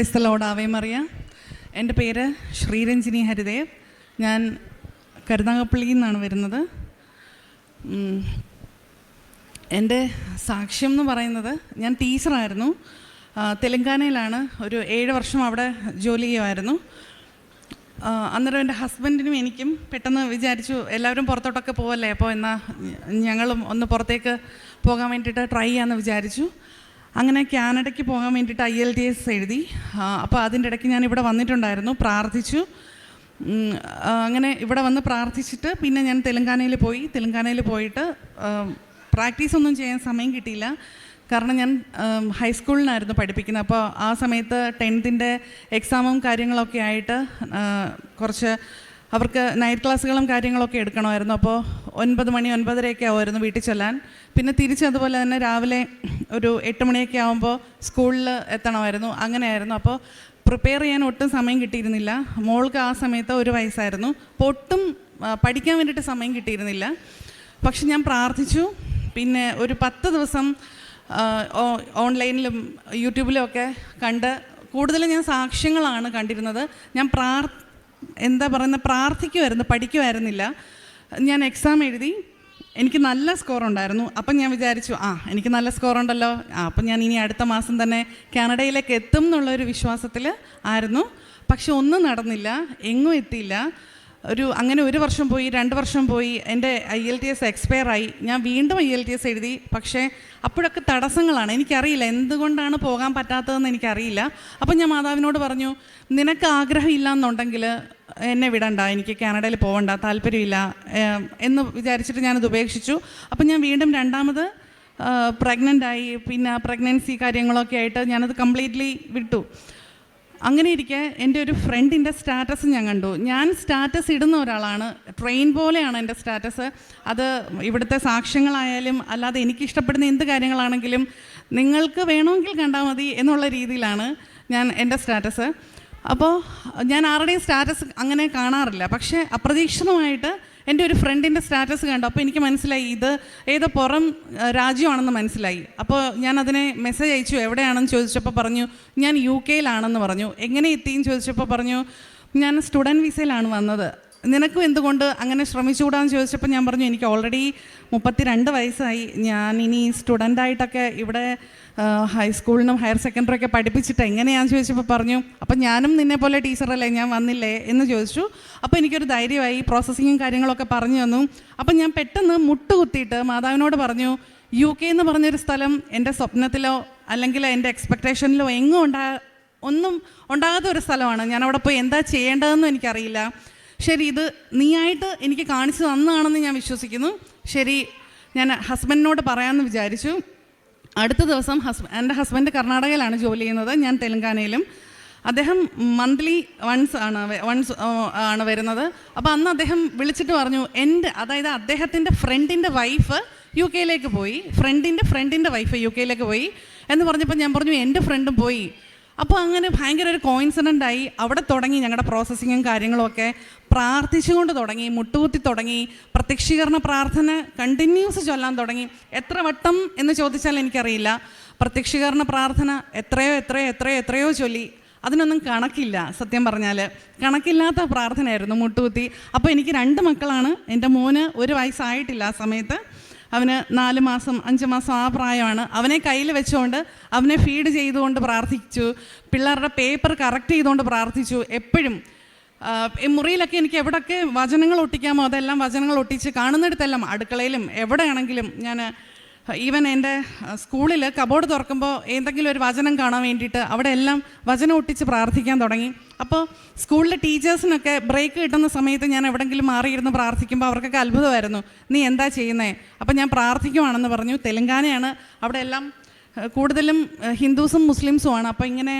ക്രിസ്തലോടാവേ മറിയ. എൻ്റെ പേര് ശ്രീരഞ്ജിനി ഹരിദേവ്. ഞാൻ കരുനാഗപ്പള്ളിയിൽ നിന്നാണ് വരുന്നത്. എൻ്റെ സാക്ഷ്യം എന്ന് പറയുന്നത്, ഞാൻ ടീച്ചറായിരുന്നു. തെലങ്കാനയിലാണ്. ഒരു 7 വർഷം അവിടെ ജോലി ചെയ്യുമായിരുന്നു. അന്നേരം എൻ്റെ ഹസ്ബൻഡിനും എനിക്കും പെട്ടെന്ന് വിചാരിച്ചു, എല്ലാവരും പുറത്തോട്ടൊക്കെ പോവല്ലേ, അപ്പോൾ എന്നാൽ ഞങ്ങളും ഒന്ന് പുറത്തേക്ക് പോകാൻ വേണ്ടിയിട്ട് ട്രൈ ചെയ്യാമെന്ന് വിചാരിച്ചു. അങ്ങനെ കാനഡയ്ക്ക് പോകാൻ വേണ്ടിയിട്ട് IELTS എഴുതി. അപ്പോൾ അതിൻ്റെ ഇടയ്ക്ക് ഞാൻ ഇവിടെ വന്നിട്ടുണ്ടായിരുന്നു, പ്രാർത്ഥിച്ചു. അങ്ങനെ ഇവിടെ വന്ന് പ്രാർത്ഥിച്ചിട്ട് പിന്നെ ഞാൻ തെലങ്കാനയിൽ പോയിട്ട് പ്രാക്ടീസ് ഒന്നും ചെയ്യാൻ സമയം കിട്ടിയില്ല. കാരണം ഞാൻ ഹൈസ്കൂളിനായിരുന്നു പഠിപ്പിക്കുന്നത്. അപ്പോൾ ആ സമയത്ത് 10th എക്സാമും കാര്യങ്ങളൊക്കെ ആയിട്ട് കുറച്ച് അവർക്ക് നൈറ്റ് ക്ലാസ്സുകളും കാര്യങ്ങളൊക്കെ എടുക്കണമായിരുന്നു. അപ്പോൾ 9 മണി 9:30 ആവുമായിരുന്നു വീട്ടിൽ ചെല്ലാൻ. പിന്നെ തിരിച്ചതുപോലെ തന്നെ രാവിലെ ഒരു 8 മണിയൊക്കെ ആകുമ്പോൾ സ്കൂളിൽ എത്തണമായിരുന്നു. അങ്ങനെയായിരുന്നു. അപ്പോൾ പ്രിപ്പയർ ചെയ്യാൻ ഒട്ടും സമയം കിട്ടിയിരുന്നില്ല. മോൾക്ക് ആ സമയത്ത് 1 വയസ്സായിരുന്നു. അപ്പോൾ ഒട്ടും പഠിക്കാൻ വേണ്ടിയിട്ട് സമയം കിട്ടിയിരുന്നില്ല. പക്ഷെ ഞാൻ പ്രാർത്ഥിച്ചു. പിന്നെ ഒരു 10 ദിവസം ഓൺലൈനിലും യൂട്യൂബിലും ഒക്കെ കണ്ട് കൂടുതലും ഞാൻ സാക്ഷ്യങ്ങളാണ് കണ്ടിരുന്നത്. ഞാൻ പ്രാർത്ഥിക്കുമായിരുന്നു, പഠിക്കുമായിരുന്നില്ല. ഞാൻ എക്സാം എഴുതി, എനിക്ക് നല്ല സ്കോർ ഉണ്ടായിരുന്നു. അപ്പം ഞാൻ വിചാരിച്ചു, എനിക്ക് നല്ല സ്കോർ ഉണ്ടല്ലോ, അപ്പം ഞാൻ ഇനി അടുത്ത മാസം തന്നെ കാനഡയിലേക്ക് എത്തും എന്നുള്ളൊരു വിശ്വാസത്തിൽ ആയിരുന്നു. പക്ഷെ ഒന്നും നടന്നില്ല, എങ്ങും എത്തിയില്ല. അങ്ങനെ 1 വർഷം പോയി, 2 വർഷം പോയി. എൻ്റെ IELTS എക്സ്പയർ ആയി. ഞാൻ വീണ്ടും IELTS എഴുതി. പക്ഷേ അപ്പോഴൊക്കെ തടസ്സങ്ങളാണ്. എനിക്കറിയില്ല എന്തുകൊണ്ടാണ് പോകാൻ പറ്റാത്തതെന്ന് എനിക്കറിയില്ല. അപ്പം ഞാൻ മാതാവിനോട് പറഞ്ഞു, നിനക്ക് ആഗ്രഹം ഇല്ല എന്നുണ്ടെങ്കിൽ എന്നെ വിടണ്ട, എനിക്ക് കാനഡയിൽ പോകണ്ട, താല്പര്യമില്ല എന്ന് വിചാരിച്ചിട്ട് ഞാനത് ഉപേക്ഷിച്ചു. അപ്പം ഞാൻ വീണ്ടും 2ാമത് പ്രഗ്നൻ്റായി. പിന്നെ പ്രഗ്നൻസി കാര്യങ്ങളൊക്കെ ആയിട്ട് ഞാനത് കംപ്ലീറ്റ്ലി വിട്ടു. അങ്ങനെ ഇരിക്കെ എൻ്റെ ഒരു ഫ്രണ്ടിൻ്റെ സ്റ്റാറ്റസ് ഞാൻ കണ്ടു. ഞാൻ സ്റ്റാറ്റസ് ഇടുന്ന ഒരാളാണ്, ട്രെയിൻ പോലെയാണ് എൻ്റെ സ്റ്റാറ്റസ്. അത് ഇവിടുത്തെ സാക്ഷ്യങ്ങളായാലും അല്ലാതെ എനിക്കിഷ്ടപ്പെടുന്ന എന്ത് കാര്യങ്ങളാണെങ്കിലും നിങ്ങൾക്ക് വേണമെങ്കിൽ കണ്ടാൽ മതി എന്നുള്ള രീതിയിലാണ് ഞാൻ എൻ്റെ സ്റ്റാറ്റസ്. അപ്പോൾ ഞാൻ ആരുടെയും സ്റ്റാറ്റസ് അങ്ങനെ കാണാറില്ല. പക്ഷേ അപ്രതീക്ഷിതമായിട്ട് എൻ്റെ ഒരു ഫ്രണ്ടിൻ്റെ സ്റ്റാറ്റസ് കണ്ടു. അപ്പോൾ എനിക്ക് മനസ്സിലായി ഇത് ഏതോ പുറം രാജ്യമാണെന്ന് മനസ്സിലായി. അപ്പോൾ ഞാൻ അതിനെ മെസ്സേജ് അയച്ചു, എവിടെയാണെന്ന് ചോദിച്ചപ്പോൾ പറഞ്ഞു ഞാൻ UK പറഞ്ഞു. എങ്ങനെ എത്തിയെന്ന് ചോദിച്ചപ്പോൾ പറഞ്ഞു ഞാൻ സ്റ്റുഡൻറ്റ് വിസയിലാണ് വന്നത്, നിനക്കും എന്തുകൊണ്ട് അങ്ങനെ ശ്രമിച്ചുകൂടാന്ന് ചോദിച്ചപ്പോൾ ഞാൻ പറഞ്ഞു എനിക്ക് ഓൾറെഡി 32 വയസ്സായി, ഞാൻ ഇനി സ്റ്റുഡൻ്റായിട്ടൊക്കെ ഇവിടെ ഹൈസ്കൂളിനും ഹയർ സെക്കൻഡറിയൊക്കെ പഠിപ്പിച്ചിട്ട് എങ്ങനെയാണെന്ന് ചോദിച്ചപ്പോൾ പറഞ്ഞു അപ്പം ഞാനും നിന്നെ പോലെ ടീച്ചറല്ലേ, ഞാൻ വന്നില്ലേ എന്ന് ചോദിച്ചു. അപ്പോൾ എനിക്കൊരു ധൈര്യമായി, പ്രോസസ്സിങ്ങും കാര്യങ്ങളൊക്കെ പറഞ്ഞു തന്നു. അപ്പം ഞാൻ പെട്ടെന്ന് മുട്ടുകുത്തിയിട്ട് മാതാവിനോട് പറഞ്ഞു, UK എന്ന് പറഞ്ഞൊരു സ്ഥലം എൻ്റെ സ്വപ്നത്തിലോ അല്ലെങ്കിൽ എൻ്റെ എക്സ്പെക്റ്റേഷനിലോ ഒന്നും ഉണ്ടാകാത്ത ഒരു സ്ഥലമാണ്. ഞാൻ അവിടെ പോയി എന്താ ചെയ്യേണ്ടതെന്നും എനിക്കറിയില്ല. ശരി, ഇത് നീയായിട്ട് എനിക്ക് കാണിച്ചു തന്നതാണെന്ന് ഞാൻ വിശ്വസിക്കുന്നു. ശരി, ഞാൻ ഹസ്ബൻഡിനോട് പറയാമെന്ന് വിചാരിച്ചു. അടുത്ത ദിവസം എൻ്റെ ഹസ്ബൻഡ് കർണാടകയിലാണ് ജോലി ചെയ്യുന്നത്, ഞാൻ തെലങ്കാനയിലും. അദ്ദേഹം മന്ത്ലി വൺസ് ആണ് വരുന്നത്. അപ്പോൾ അന്ന് അദ്ദേഹം വിളിച്ചിട്ട് പറഞ്ഞു, അതായത് അദ്ദേഹത്തിൻ്റെ ഫ്രണ്ടിൻ്റെ വൈഫ് UK പോയി, ഫ്രണ്ടിൻ്റെ വൈഫ് UK പോയി എന്ന് പറഞ്ഞപ്പോൾ ഞാൻ പറഞ്ഞു എൻ്റെ ഫ്രണ്ടും പോയി. അപ്പോൾ അങ്ങനെ ഭയങ്കര ഒരു കോയിൻസിഡൻ്റ് ആയി. അവിടെ തുടങ്ങി ഞങ്ങളുടെ പ്രോസസ്സിങ്ങും കാര്യങ്ങളുമൊക്കെ. പ്രാർത്ഥിച്ചുകൊണ്ട് തുടങ്ങി, മുട്ടുകുത്തി തുടങ്ങി, പ്രത്യക്ഷീകരണ പ്രാർത്ഥന കണ്ടിന്യൂസ് ചൊല്ലാൻ തുടങ്ങി. എത്ര വട്ടം എന്ന് ചോദിച്ചാൽ എനിക്കറിയില്ല. പ്രത്യക്ഷീകരണ പ്രാർത്ഥന എത്രയോ ചൊല്ലി. അതിനൊന്നും കണക്കില്ല, സത്യം പറഞ്ഞാൽ കണക്കില്ലാത്ത പ്രാർത്ഥനയായിരുന്നു, മുട്ടുകുത്തി. അപ്പോൾ എനിക്ക് 2 മക്കളാണ്. എൻ്റെ മോന് 1 വയസ്സായിട്ടില്ല ആ സമയത്ത്. അവന് 4 മാസം 5 മാസം ആ പ്രായമാണ്. അവനെ കയ്യിൽ വെച്ചുകൊണ്ട് അവനെ ഫീഡ് ചെയ്തുകൊണ്ട് പ്രാർത്ഥിച്ചു. പിള്ളേരുടെ പേപ്പർ കറക്റ്റ് ചെയ്തുകൊണ്ട് പ്രാർത്ഥിച്ചു. എപ്പോഴും മുറിയിലൊക്കെ എനിക്ക് എവിടെയൊക്കെ വചനങ്ങൾ ഒട്ടിക്കാമോ അതെല്ലാം വചനങ്ങൾ ഒട്ടിച്ച്, കാണുന്നിടത്തെല്ലാം അടുക്കളയിലും എവിടെയാണെങ്കിലും ഞാൻ ഈവൻ എൻ്റെ സ്കൂളിൽ കബോർഡ് തുറക്കുമ്പോൾ എന്തെങ്കിലും ഒരു വചനം കാണാൻ വേണ്ടിയിട്ട് അവിടെ എല്ലാം വചനം ഒട്ടിച്ച് പ്രാർത്ഥിക്കാൻ തുടങ്ങി. അപ്പോൾ സ്കൂളിലെ ടീച്ചേഴ്സിനൊക്കെ ബ്രേക്ക് കിട്ടുന്ന സമയത്ത് ഞാൻ എവിടെയെങ്കിലും മാറിയിരുന്ന് പ്രാർത്ഥിക്കുമ്പോൾ അവർക്കൊക്കെ അത്ഭുതമായിരുന്നു, നീ എന്താ ചെയ്യുന്നത്? അപ്പോൾ ഞാൻ പ്രാർത്ഥിക്കുവാണെന്ന് പറഞ്ഞു. തെലങ്കാനയാണ്, അവിടെ എല്ലാം കൂടുതലും ഹിന്ദുസും മുസ്ലിംസുമാണ്. അപ്പോൾ ഇങ്ങനെ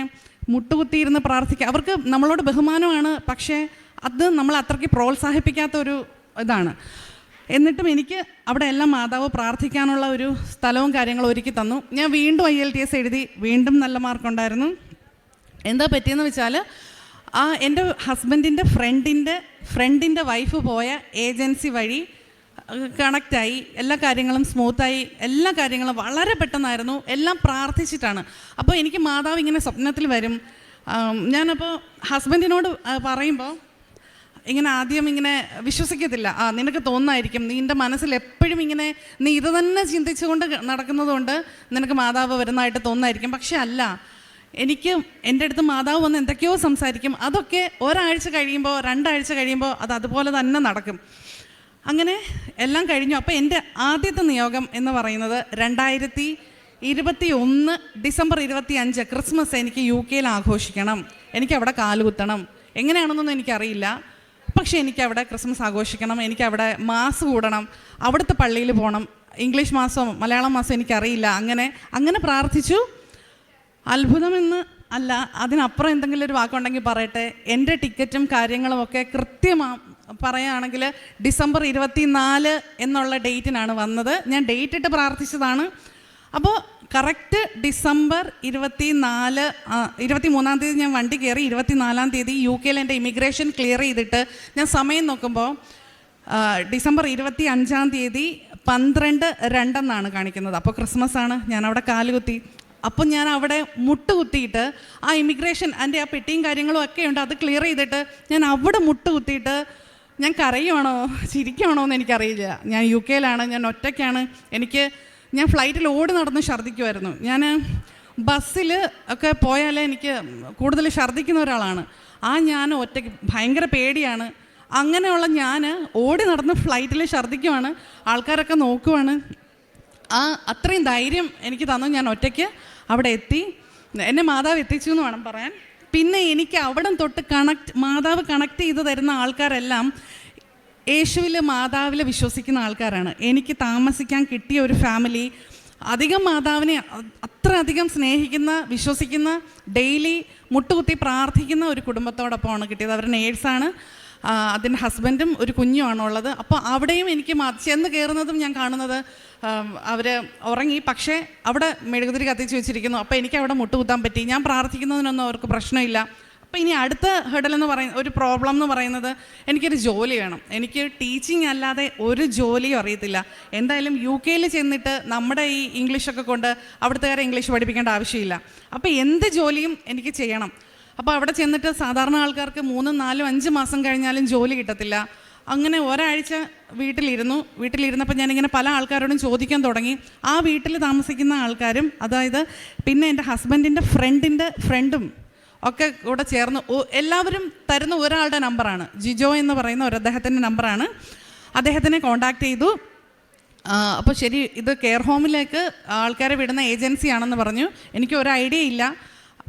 മുട്ടുകുത്തിയിരുന്ന് പ്രാർത്ഥിക്കുക, അവർക്ക് നമ്മളോട് ബഹുമാനമാണ്. പക്ഷേ അത് നമ്മൾ അത്രയ്ക്ക് പ്രോത്സാഹിപ്പിക്കാത്തൊരു ഇതാണ്. എന്നിട്ടും എനിക്ക് അവിടെ എല്ലാം മാതാവ് പ്രാർത്ഥിക്കാനുള്ള ഒരു സ്ഥലവും കാര്യങ്ങളും ഒരുക്കി തന്നു. ഞാൻ വീണ്ടും IELTS എഴുതി, വീണ്ടും നല്ല മാർക്കുണ്ടായിരുന്നു. എന്താ പറ്റിയെന്ന് വെച്ചാൽ എൻ്റെ ഹസ്ബൻഡിൻ്റെ ഫ്രണ്ടിൻ്റെ വൈഫ് പോയ ഏജൻസി വഴി കണക്റ്റായി, എല്ലാ കാര്യങ്ങളും സ്മൂത്തായി, എല്ലാ കാര്യങ്ങളും വളരെ പെട്ടെന്നായിരുന്നു, എല്ലാം പ്രാർത്ഥിച്ചിട്ടാണ്. അപ്പോൾ എനിക്ക് മാതാവ് ഇങ്ങനെ സ്വപ്നത്തിൽ വരും, ഞാനപ്പോൾ ഹസ്ബൻഡിനോട് പറയുമ്പോൾ ഇങ്ങനെ ആദ്യം ഇങ്ങനെ വിശ്വസിക്കത്തില്ല. നിനക്ക് തോന്നായിരിക്കും, നിൻ്റെ മനസ്സിൽ എപ്പോഴും ഇങ്ങനെ നീ ഇത് തന്നെ ചിന്തിച്ചുകൊണ്ട് നടക്കുന്നതുകൊണ്ട് നിനക്ക് മാതാവ് വരുന്നതായിട്ട് തോന്നായിരിക്കും. പക്ഷെ അല്ല, എനിക്ക് എൻ്റെ അടുത്ത് മാതാവ് വന്ന് എന്തൊക്കെയോ സംസാരിക്കും. അതൊക്കെ ഒരാഴ്ച കഴിയുമ്പോൾ 2 ആഴ്ച കഴിയുമ്പോൾ അത് അതുപോലെ തന്നെ നടക്കും. അങ്ങനെ എല്ലാം കഴിഞ്ഞു. അപ്പോൾ എൻ്റെ ആദ്യത്തെ നിയോഗം എന്ന് പറയുന്നത് 2021 ഡിസംബർ 25 ക്രിസ്മസ് എനിക്ക് UK ആഘോഷിക്കണം. എനിക്കവിടെ കാലുകുത്തണം. എങ്ങനെയാണെന്നൊന്നും എനിക്കറിയില്ല, പക്ഷേ എനിക്കവിടെ ക്രിസ്മസ് ആഘോഷിക്കണം. എനിക്കവിടെ മാസ് കൂടണം, അവിടുത്തെ പള്ളിയിൽ പോകണം. ഇംഗ്ലീഷ് മാസവും മലയാളം മാസവും എനിക്കറിയില്ല. അങ്ങനെ പ്രാർത്ഥിച്ചു. അത്ഭുതമെന്ന് അല്ല, അതിനപ്പുറം എന്തെങ്കിലും ഒരു വാക്കുണ്ടെങ്കിൽ പറയട്ടെ. എൻ്റെ ടിക്കറ്റും കാര്യങ്ങളും ഒക്കെ പറയുകയാണെങ്കിൽ ഡിസംബർ 24 എന്നുള്ള ഡേറ്റിനാണ് വന്നത്. ഞാൻ ഡേറ്റ് ഇട്ട് പ്രാർത്ഥിച്ചതാണ്. അപ്പോൾ കറക്റ്റ് ഡിസംബർ 23-ാം തീയതി ഞാൻ വണ്ടി കയറി. 24-ാം തീയതി UK എൻ്റെ ഇമിഗ്രേഷൻ ക്ലിയർ ചെയ്തിട്ട് ഞാൻ സമയം നോക്കുമ്പോൾ ഡിസംബർ 25-ാം തീയതി 12:02 കാണിക്കുന്നത്. അപ്പോൾ ക്രിസ്മസ് ആണ്. ഞാനവിടെ കാലുകുത്തി. അപ്പോൾ ഞാൻ അവിടെ മുട്ടുകുത്തിയിട്ട് ആ ഇമിഗ്രേഷൻ എൻ്റെ ആ പെട്ടിയും കാര്യങ്ങളും ഒക്കെ ഉണ്ട്, അത് ക്ലിയർ ചെയ്തിട്ട് ഞാൻ അവിടെ മുട്ടുകുത്തിയിട്ട് ഞാൻ കരയുവാണോ ചിരിക്കുവാണോ എന്ന് എനിക്കറിയില്ല. ഞാൻ UK ഞാൻ ഒറ്റയ്ക്കാണ്. ഞാൻ ഫ്ലൈറ്റിൽ ഓടി നടന്ന് ഛർദ്ദിക്കുമായിരുന്നു. ഞാൻ ബസ്സിൽ ഒക്കെ പോയാലേ എനിക്ക് കൂടുതൽ ഛർദ്ദിക്കുന്ന ഒരാളാണ്. ഞാൻ ഒറ്റയ്ക്ക് ഭയങ്കര പേടിയാണ്. അങ്ങനെയുള്ള ഞാൻ ഓടി നടന്ന് ഫ്ലൈറ്റിൽ ഛർദ്ദിക്കുവാണ്. ആൾക്കാരൊക്കെ നോക്കുവാണ്. അത്രയും ധൈര്യം എനിക്ക് തന്നു. ഞാൻ ഒറ്റയ്ക്ക് അവിടെ എത്തി. എന്നെ മാതാവ് എത്തിച്ചു എന്ന് വേണം പറയാൻ. പിന്നെ എനിക്ക് അവിടെ തൊട്ട് മാതാവ് കണക്ട് ചെയ്ത് തരുന്ന ആൾക്കാരെല്ലാം യേശുവിൽ മാതാവിൽ വിശ്വസിക്കുന്ന ആൾക്കാരാണ്. എനിക്ക് താമസിക്കാൻ കിട്ടിയ ഒരു ഫാമിലി അധികം മാതാവിനെ അത്രയധികം സ്നേഹിക്കുന്ന, വിശ്വസിക്കുന്ന, ഡെയിലി മുട്ടുകുത്തി പ്രാർത്ഥിക്കുന്ന ഒരു കുടുംബത്തോടൊപ്പമാണ് കിട്ടിയത്. അവർ നേഴ്സാണ്. അതിൻ്റെ ഹസ്ബൻഡും ഒരു കുഞ്ഞുമാണുള്ളത്. അപ്പോൾ അവിടെയും എനിക്ക് ചെന്ന് കയറുന്നതും ഞാൻ കാണുന്നത് അവർ ഉറങ്ങി, പക്ഷേ അവിടെ മെഴുകുതിരി കത്തിച്ച് വെച്ചിരിക്കുന്നു. അപ്പോൾ എനിക്ക് അവിടെ മുട്ടുകുത്താൻ പറ്റി. ഞാൻ പ്രാർത്ഥിക്കുന്നതിനൊന്നും അവർക്ക് പ്രശ്നമില്ല. അപ്പോൾ ഇനി അടുത്ത ഹെഡൽ എന്ന് ഒരു പ്രോബ്ലം എന്ന് പറയുന്നത് എനിക്കൊരു ജോലി വേണം. എനിക്ക് ടീച്ചിങ് അല്ലാതെ ഒരു ജോലിയും അറിയത്തില്ല. എന്തായാലും UK ചെന്നിട്ട് നമ്മുടെ ഈ ഇംഗ്ലീഷൊക്കെ കൊണ്ട് അവിടുത്തുകാരെ ഇംഗ്ലീഷ് പഠിപ്പിക്കേണ്ട ആവശ്യമില്ല. അപ്പോൾ എന്ത് ജോലിയും എനിക്ക് ചെയ്യണം. അപ്പോൾ അവിടെ ചെന്നിട്ട് സാധാരണ ആൾക്കാർക്ക് 3, 4, 5 മാസം കഴിഞ്ഞാലും ജോലി കിട്ടത്തില്ല. അങ്ങനെ ഒരാഴ്ച വീട്ടിലിരുന്നപ്പോൾ ഞാനിങ്ങനെ പല ആൾക്കാരോടും ചോദിക്കാൻ തുടങ്ങി. ആ വീട്ടിൽ താമസിക്കുന്ന ആൾക്കാരും, അതായത് പിന്നെ എൻ്റെ ഹസ്ബൻഡിൻ്റെ ഫ്രണ്ടും ഒക്കെ കൂടെ ചേർന്ന് എല്ലാവരും തരുന്ന ഒരാളുടെ നമ്പറാണ്, ജിജോ എന്ന് പറയുന്ന അദ്ദേഹത്തിൻ്റെ നമ്പറാണ്. അദ്ദേഹത്തിനെ കോണ്ടാക്ട് ചെയ്തു. അപ്പോൾ ശരി, ഇത് കെയർ ഹോമിലേക്ക് ആൾക്കാരെ വിടുന്ന ഏജൻസിയാണെന്ന് പറഞ്ഞു. എനിക്ക് ഒരു ഐഡിയ ഇല്ല.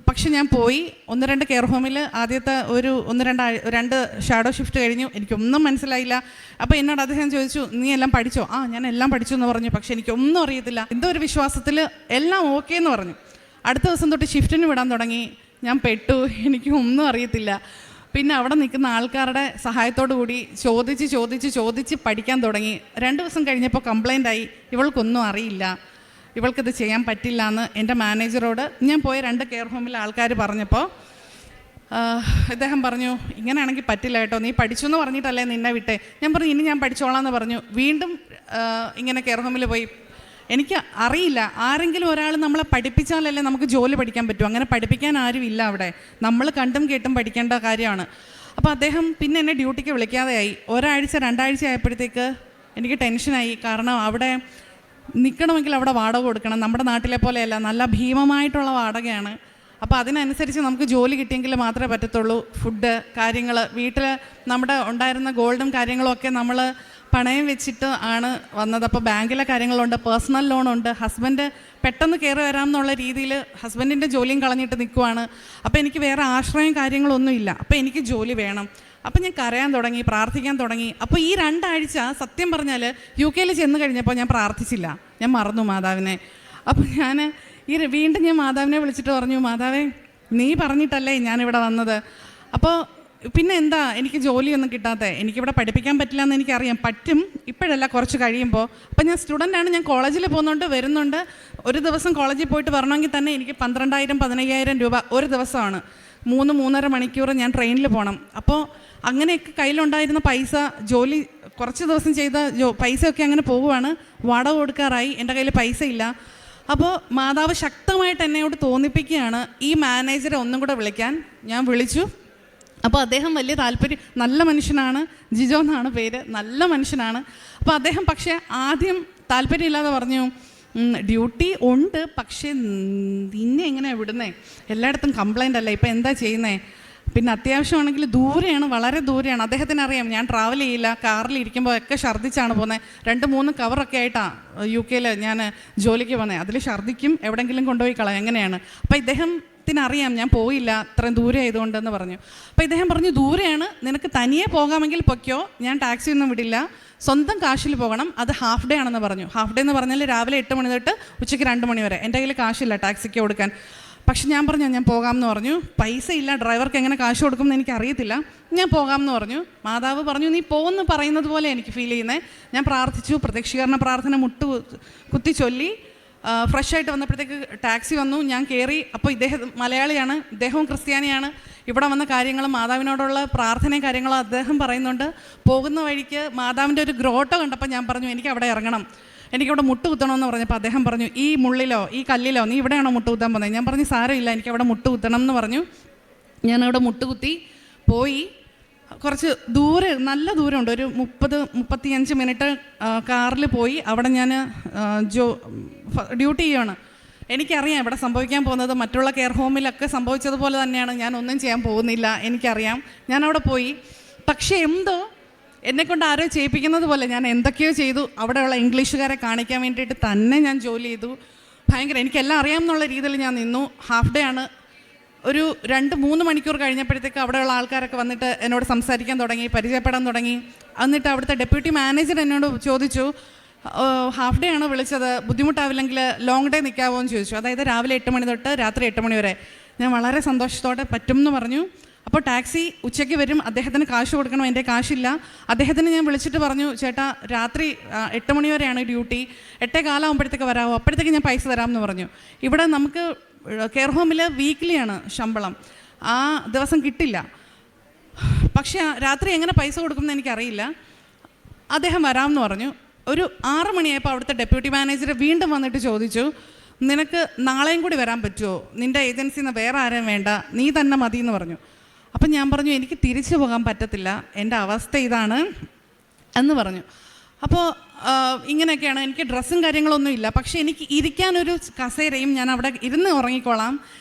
പക്ഷെ ഞാൻ പോയി. 1-2 കെയർ ഹോമിൽ ആദ്യത്തെ 1-2 ഷാഡോ ഷിഫ്റ്റ് കഴിഞ്ഞു. എനിക്കൊന്നും മനസ്സിലായില്ല. അപ്പോൾ എന്നോട് അദ്ദേഹം ചോദിച്ചു, നീ എല്ലാം പഠിച്ചോ? ഞാൻ എല്ലാം പഠിച്ചു എന്ന് പറഞ്ഞു. പക്ഷെ എനിക്കൊന്നും അറിയത്തില്ല. എന്തോ ഒരു വിശ്വാസത്തിൽ എല്ലാം ഓക്കെ എന്ന് പറഞ്ഞു. അടുത്ത ദിവസം തൊട്ട് ഷിഫ്റ്റിന് വിടാൻ തുടങ്ങി. ഞാൻ പെട്ടു. എനിക്ക് ഒന്നും അറിയത്തില്ല. പിന്നെ അവിടെ നിൽക്കുന്ന ആൾക്കാരുടെ സഹായത്തോടു കൂടി ചോദിച്ച് പഠിക്കാൻ തുടങ്ങി. 2 ദിവസം കഴിഞ്ഞപ്പോൾ കംപ്ലൈൻ്റായി, ഇവൾക്കൊന്നും അറിയില്ല, ഇവൾക്കിത് ചെയ്യാൻ പറ്റില്ല എന്ന് എൻ്റെ മാനേജറോട് ഞാൻ പോയ 2 കെയർ ഹോമിലെ ആൾക്കാർ പറഞ്ഞപ്പോൾ ഇദ്ദേഹം പറഞ്ഞു, ഇങ്ങനെയാണെങ്കിൽ പറ്റില്ല കേട്ടോ, നീ പഠിച്ചു എന്ന് പറഞ്ഞിട്ടല്ലേ നിന്നെ വിട്ടേ. ഞാൻ പറഞ്ഞു, ഇനി ഞാൻ പഠിച്ചോളാം എന്ന് പറഞ്ഞു. വീണ്ടും ഇങ്ങനെ കെയർ ഹോമിൽ പോയി. എനിക്ക് അറിയില്ല, ആരെങ്കിലും ഒരാൾ നമ്മളെ പഠിപ്പിച്ചാലല്ലേ നമുക്ക് ജോലി പഠിക്കാൻ പറ്റൂ. അങ്ങനെ പഠിപ്പിക്കാൻ ആരും ഇല്ല അവിടെ. നമ്മൾ കണ്ടും കേട്ടും പഠിക്കേണ്ട കാര്യമാണ്. അപ്പോൾ അദ്ദേഹം പിന്നെ എന്നെ ഡ്യൂട്ടിക്ക് വിളിക്കാതെയായി. 1 ആഴ്ച 2 ആഴ്ച ആയപ്പോഴത്തേക്ക് എനിക്ക് ടെൻഷനായി. കാരണം അവിടെ നിൽക്കണമെങ്കിൽ അവിടെ വാടക കൊടുക്കണം. നമ്മുടെ നാട്ടിലെ പോലെയല്ല, നല്ല ഭീമമായിട്ടുള്ള വാടകയാണ്. അപ്പോൾ അതിനനുസരിച്ച് നമുക്ക് ജോലി കിട്ടിയെങ്കിൽ മാത്രമേ പറ്റത്തുള്ളൂ. ഫുഡ് കാര്യങ്ങൾ, വീട്ടിൽ നമ്മുടെ ഉണ്ടായിരുന്ന ഗോൾഡും കാര്യങ്ങളും ഒക്കെ നമ്മൾ പണയം വെച്ചിട്ട് ആണ് വന്നത്. അപ്പോൾ ബാങ്കിലെ കാര്യങ്ങളുണ്ട്, പേഴ്സണൽ ലോണുണ്ട്. ഹസ്ബൻഡ് പെട്ടെന്ന് കയറി വരാമെന്നുള്ള രീതിയിൽ ഹസ്ബൻഡിൻ്റെ ജോലിയും കളഞ്ഞിട്ട് നിൽക്കുവാണ്. അപ്പോൾ എനിക്ക് വേറെ ആശ്രയം കാര്യങ്ങളൊന്നും ഇല്ല. അപ്പോൾ എനിക്ക് ജോലി വേണം. അപ്പം ഞാൻ കരയാൻ തുടങ്ങി, പ്രാർത്ഥിക്കാൻ തുടങ്ങി. അപ്പോൾ ഈ 2 ആഴ്ച സത്യം പറഞ്ഞാൽ UK ചെന്ന് കഴിഞ്ഞപ്പോൾ ഞാൻ പ്രാർത്ഥിച്ചില്ല. ഞാൻ മറന്നു മാതാവിനെ. അപ്പോൾ വീണ്ടും ഞാൻ മാതാവിനെ വിളിച്ചിട്ട് പറഞ്ഞു, മാതാവേ നീ പറഞ്ഞിട്ടല്ലേ ഞാനിവിടെ വന്നത്. അപ്പോൾ പിന്നെ എന്താ എനിക്ക് ജോലിയൊന്നും കിട്ടാത്തത്? എനിക്കിവിടെ പഠിപ്പിക്കാൻ പറ്റില്ല എന്ന് എനിക്കറിയാം. പറ്റും, ഇപ്പോഴല്ല, കുറച്ച് കഴിയുമ്പോൾ. അപ്പോൾ ഞാൻ സ്റ്റുഡൻ്റാണ്, ഞാൻ കോളേജിൽ വരുന്നുണ്ട്. ഒരു ദിവസം കോളേജിൽ പോയിട്ട് വരണമെങ്കിൽ തന്നെ എനിക്ക് 12,000-15,000 രൂപ ഒരു ദിവസമാണ്. 3-3.5 മണിക്കൂർ ഞാൻ ട്രെയിനിൽ പോകണം. അപ്പോൾ അങ്ങനെയൊക്കെ കയ്യിലുണ്ടായിരുന്ന പൈസ, ജോലി കുറച്ച് ദിവസം ചെയ്ത പൈസയൊക്കെ അങ്ങനെ പോവുകയാണ്. വാടക കൊടുക്കാറായി, എൻ്റെ കയ്യിൽ പൈസ ഇല്ല. അപ്പോൾ മാതാവ് ശക്തമായിട്ട് എന്നോട് തോന്നിപ്പിക്കുകയാണ് ഈ മാനേജറെ ഒന്നും കൂടെ വിളിക്കാൻ. ഞാൻ വിളിച്ചു. അപ്പോൾ അദ്ദേഹം വലിയ താല്പര്യം, നല്ല മനുഷ്യനാണ്, ജിജോ എന്നാണ് പേര്, നല്ല മനുഷ്യനാണ്. അപ്പോൾ അദ്ദേഹം പക്ഷേ ആദ്യം താല്പര്യമില്ലാതെ പറഞ്ഞു, ഡ്യൂട്ടി ഉണ്ട്, പക്ഷേ നിന്നെ എങ്ങനെയാണ് വിടുന്നേ, എല്ലായിടത്തും കംപ്ലൈൻ്റ് അല്ലേ, ഇപ്പം എന്താ ചെയ്യുന്നേ, പിന്നെ അത്യാവശ്യമാണെങ്കിൽ ദൂരെയാണ്, വളരെ ദൂരെയാണ്. അദ്ദേഹത്തിന് അറിയാം ഞാൻ ട്രാവൽ ചെയ്യില്ല, കാറിൽ ഇരിക്കുമ്പോൾ ഒക്കെ ഛർദ്ദിച്ചാണ് പോകുന്നത്. 2-3 കവറൊക്കെ ആയിട്ടാണ് UK ഞാൻ ജോലിക്ക് പോകുന്നത്. അതിൽ ഛർദ്ദിക്കും, എവിടെയെങ്കിലും കൊണ്ടുപോയി കളയാം, എങ്ങനെയാണ്. അപ്പോൾ ഇദ്ദേഹത്തിനറിയാം ഞാൻ പോയില്ല, അത്രയും ദൂരെ ആയതുകൊണ്ടെന്ന് പറഞ്ഞു. അപ്പോൾ ഇദ്ദേഹം പറഞ്ഞു, ദൂരെയാണ്, നിനക്ക് തനിയെ പോകാമെങ്കിൽ പൊയ്ക്കോ, ഞാൻ ടാക്സി ഒന്നും വിടില്ല, സ്വന്തം കാശിൽ പോകണം, അത് ഹാഫ് ഡേ ആണെന്ന് പറഞ്ഞു. ഹാഫ് ഡേ എന്ന് പറഞ്ഞാൽ രാവിലെ 8 മണി തൊട്ട് ഉച്ചയ്ക്ക് 2 മണി വരെ. എൻ്റെ കയ്യിൽ കാശില്ല ടാക്സിക്ക് കൊടുക്കാൻ. പക്ഷെ ഞാൻ പറഞ്ഞു ഞാൻ പോകാമെന്ന് പറഞ്ഞു. പൈസ ഇല്ല, ഡ്രൈവർക്ക് എങ്ങനെ കാശ് കൊടുക്കുമെന്ന് എനിക്ക് അറിയത്തില്ല, ഞാൻ പോകാമെന്ന് പറഞ്ഞു. മാതാവ് പറഞ്ഞു, നീ പോകുമെന്ന് പറയുന്നത് പോലെ എനിക്ക് ഫീൽ ചെയ്യുന്നത്. ഞാൻ പ്രാർത്ഥിച്ചു, പ്രത്യക്ഷീകരണ പ്രാർത്ഥന കുത്തി ചൊല്ലി. ഫ്രഷായിട്ട് വന്നപ്പോഴത്തേക്ക് ടാക്സി വന്നു, ഞാൻ കയറി. അപ്പോൾ ഇദ്ദേഹം മലയാളിയാണ്, ഇദ്ദേഹവും ക്രിസ്ത്യാനിയാണ്. ഇവിടെ വന്ന കാര്യങ്ങളും മാതാവിനോടുള്ള പ്രാർത്ഥനയും കാര്യങ്ങളും അദ്ദേഹം പറയുന്നുണ്ട്. പോകുന്ന വഴിക്ക് മാതാവിൻ്റെ ഒരു ഗ്രോട്ടോ കണ്ടപ്പോൾ ഞാൻ പറഞ്ഞു എനിക്ക് അവിടെ ഇറങ്ങണം, എനിക്കവിടെ മുട്ട് കുത്തണമെന്ന് പറഞ്ഞപ്പോൾ അദ്ദേഹം പറഞ്ഞു, ഈ മുള്ളിലോ ഈ കല്ലിലോ നീ ഇവിടെയാണോ മുട്ട് കുത്താൻ പോകുന്നത്? ഞാൻ പറഞ്ഞു സാരമില്ല, എനിക്കവിടെ മുട്ട് കുത്തണം എന്ന് പറഞ്ഞു. ഞാനവിടെ മുട്ട് കുത്തി പോയി. കുറച്ച് ദൂരെ, നല്ല ദൂരമുണ്ട്, ഒരു 30-35 മിനിറ്റ് കാറിൽ പോയി. അവിടെ ഞാൻ ഡ്യൂട്ടി ചെയ്യുകയാണ്. എനിക്കറിയാം ഇവിടെ സംഭവിക്കാൻ പോകുന്നത് മറ്റുള്ള കെയർ ഹോമിലൊക്കെ സംഭവിച്ചതുപോലെ തന്നെയാണ്, ഞാൻ ഒന്നും ചെയ്യാൻ പോകുന്നില്ല, എനിക്കറിയാം. ഞാനവിടെ പോയി. പക്ഷേ എന്തോ എന്നെക്കൊണ്ട് ആരോ ചെയ്യിപ്പിക്കുന്നത് പോലെ ഞാൻ എന്തൊക്കെയോ ചെയ്തു. അവിടെയുള്ള ഇംഗ്ലീഷുകാരെ കാണിക്കാൻ വേണ്ടിയിട്ട് തന്നെ ഞാൻ ജോലി ചെയ്തു. ഭയങ്കര എനിക്കെല്ലാം അറിയാമെന്നുള്ള രീതിയിൽ ഞാൻ നിന്നു. ഹാഫ് ഡേ ആണ്. ഒരു 2-3 മണിക്കൂർ കഴിഞ്ഞപ്പോഴത്തേക്ക് അവിടെയുള്ള ആൾക്കാരൊക്കെ വന്നിട്ട് എന്നോട് സംസാരിക്കാൻ തുടങ്ങി, പരിചയപ്പെടാൻ തുടങ്ങി. എന്നിട്ട് അവിടുത്തെ ഡെപ്യൂട്ടി മാനേജർ എന്നോട് ചോദിച്ചു, ഹാഫ് ഡേ ആണ് വിളിച്ചത്, ബുദ്ധിമുട്ടാവില്ലെങ്കിൽ ലോങ് ഡേ നിൽക്കാവോ എന്ന് ചോദിച്ചു. അതായത് രാവിലെ 8 മണി തൊട്ട് രാത്രി 8 മണി വരെ. ഞാൻ വളരെ സന്തോഷത്തോടെ പറ്റും എന്ന് പറഞ്ഞു. അപ്പോൾ ടാക്സി ഉച്ചയ്ക്ക് വരും, അദ്ദേഹത്തിന് കാശ് കൊടുക്കണം, എൻ്റെ കാശില്ല. അദ്ദേഹത്തിന് ഞാൻ വിളിച്ചിട്ട് പറഞ്ഞു, ചേട്ടാ രാത്രി 8 മണി വരെയാണ് ഡ്യൂട്ടി, 8:15 ആകുമ്പോഴത്തേക്ക് വരാമോ, അപ്പോഴത്തേക്ക് ഞാൻ പൈസ തരാമെന്ന് പറഞ്ഞു. ഇവിടെ നമുക്ക് കെയർ ഹോമിൽ വീക്ക്ലിയാണ് ശമ്പളം, ആ ദിവസം കിട്ടില്ല. പക്ഷേ രാത്രി എങ്ങനെ പൈസ കൊടുക്കുമെന്ന് എനിക്കറിയില്ല. അദ്ദേഹം വരാമെന്ന് പറഞ്ഞു. ഒരു 6 മണിയായപ്പോൾ അവിടുത്തെ ഡെപ്യൂട്ടി മാനേജർ വീണ്ടും വന്നിട്ട് ചോദിച്ചു, നിനക്ക് നാളെയും കൂടി വരാൻ പറ്റുമോ, നിൻ്റെ ഏജൻസിയിൽ നിന്ന് വേറെ ആരും വേണ്ട, നീ തന്നെ മതി എന്ന് പറഞ്ഞു. അപ്പം ഞാൻ പറഞ്ഞു എനിക്ക് തിരിച്ചു പോകാൻ പറ്റത്തില്ല, എൻ്റെ അവസ്ഥ ഇതാണ് എന്ന് പറഞ്ഞു. അപ്പോൾ ഇങ്ങനെയൊക്കെയാണ്, എനിക്ക് ഡ്രസ്സും കാര്യങ്ങളൊന്നും ഇല്ല, പക്ഷേ എനിക്ക് ഇരിക്കാനൊരു കസേരയും, ഞാൻ അവിടെ ഇരുന്ന് ഉറങ്ങിക്കോളാം,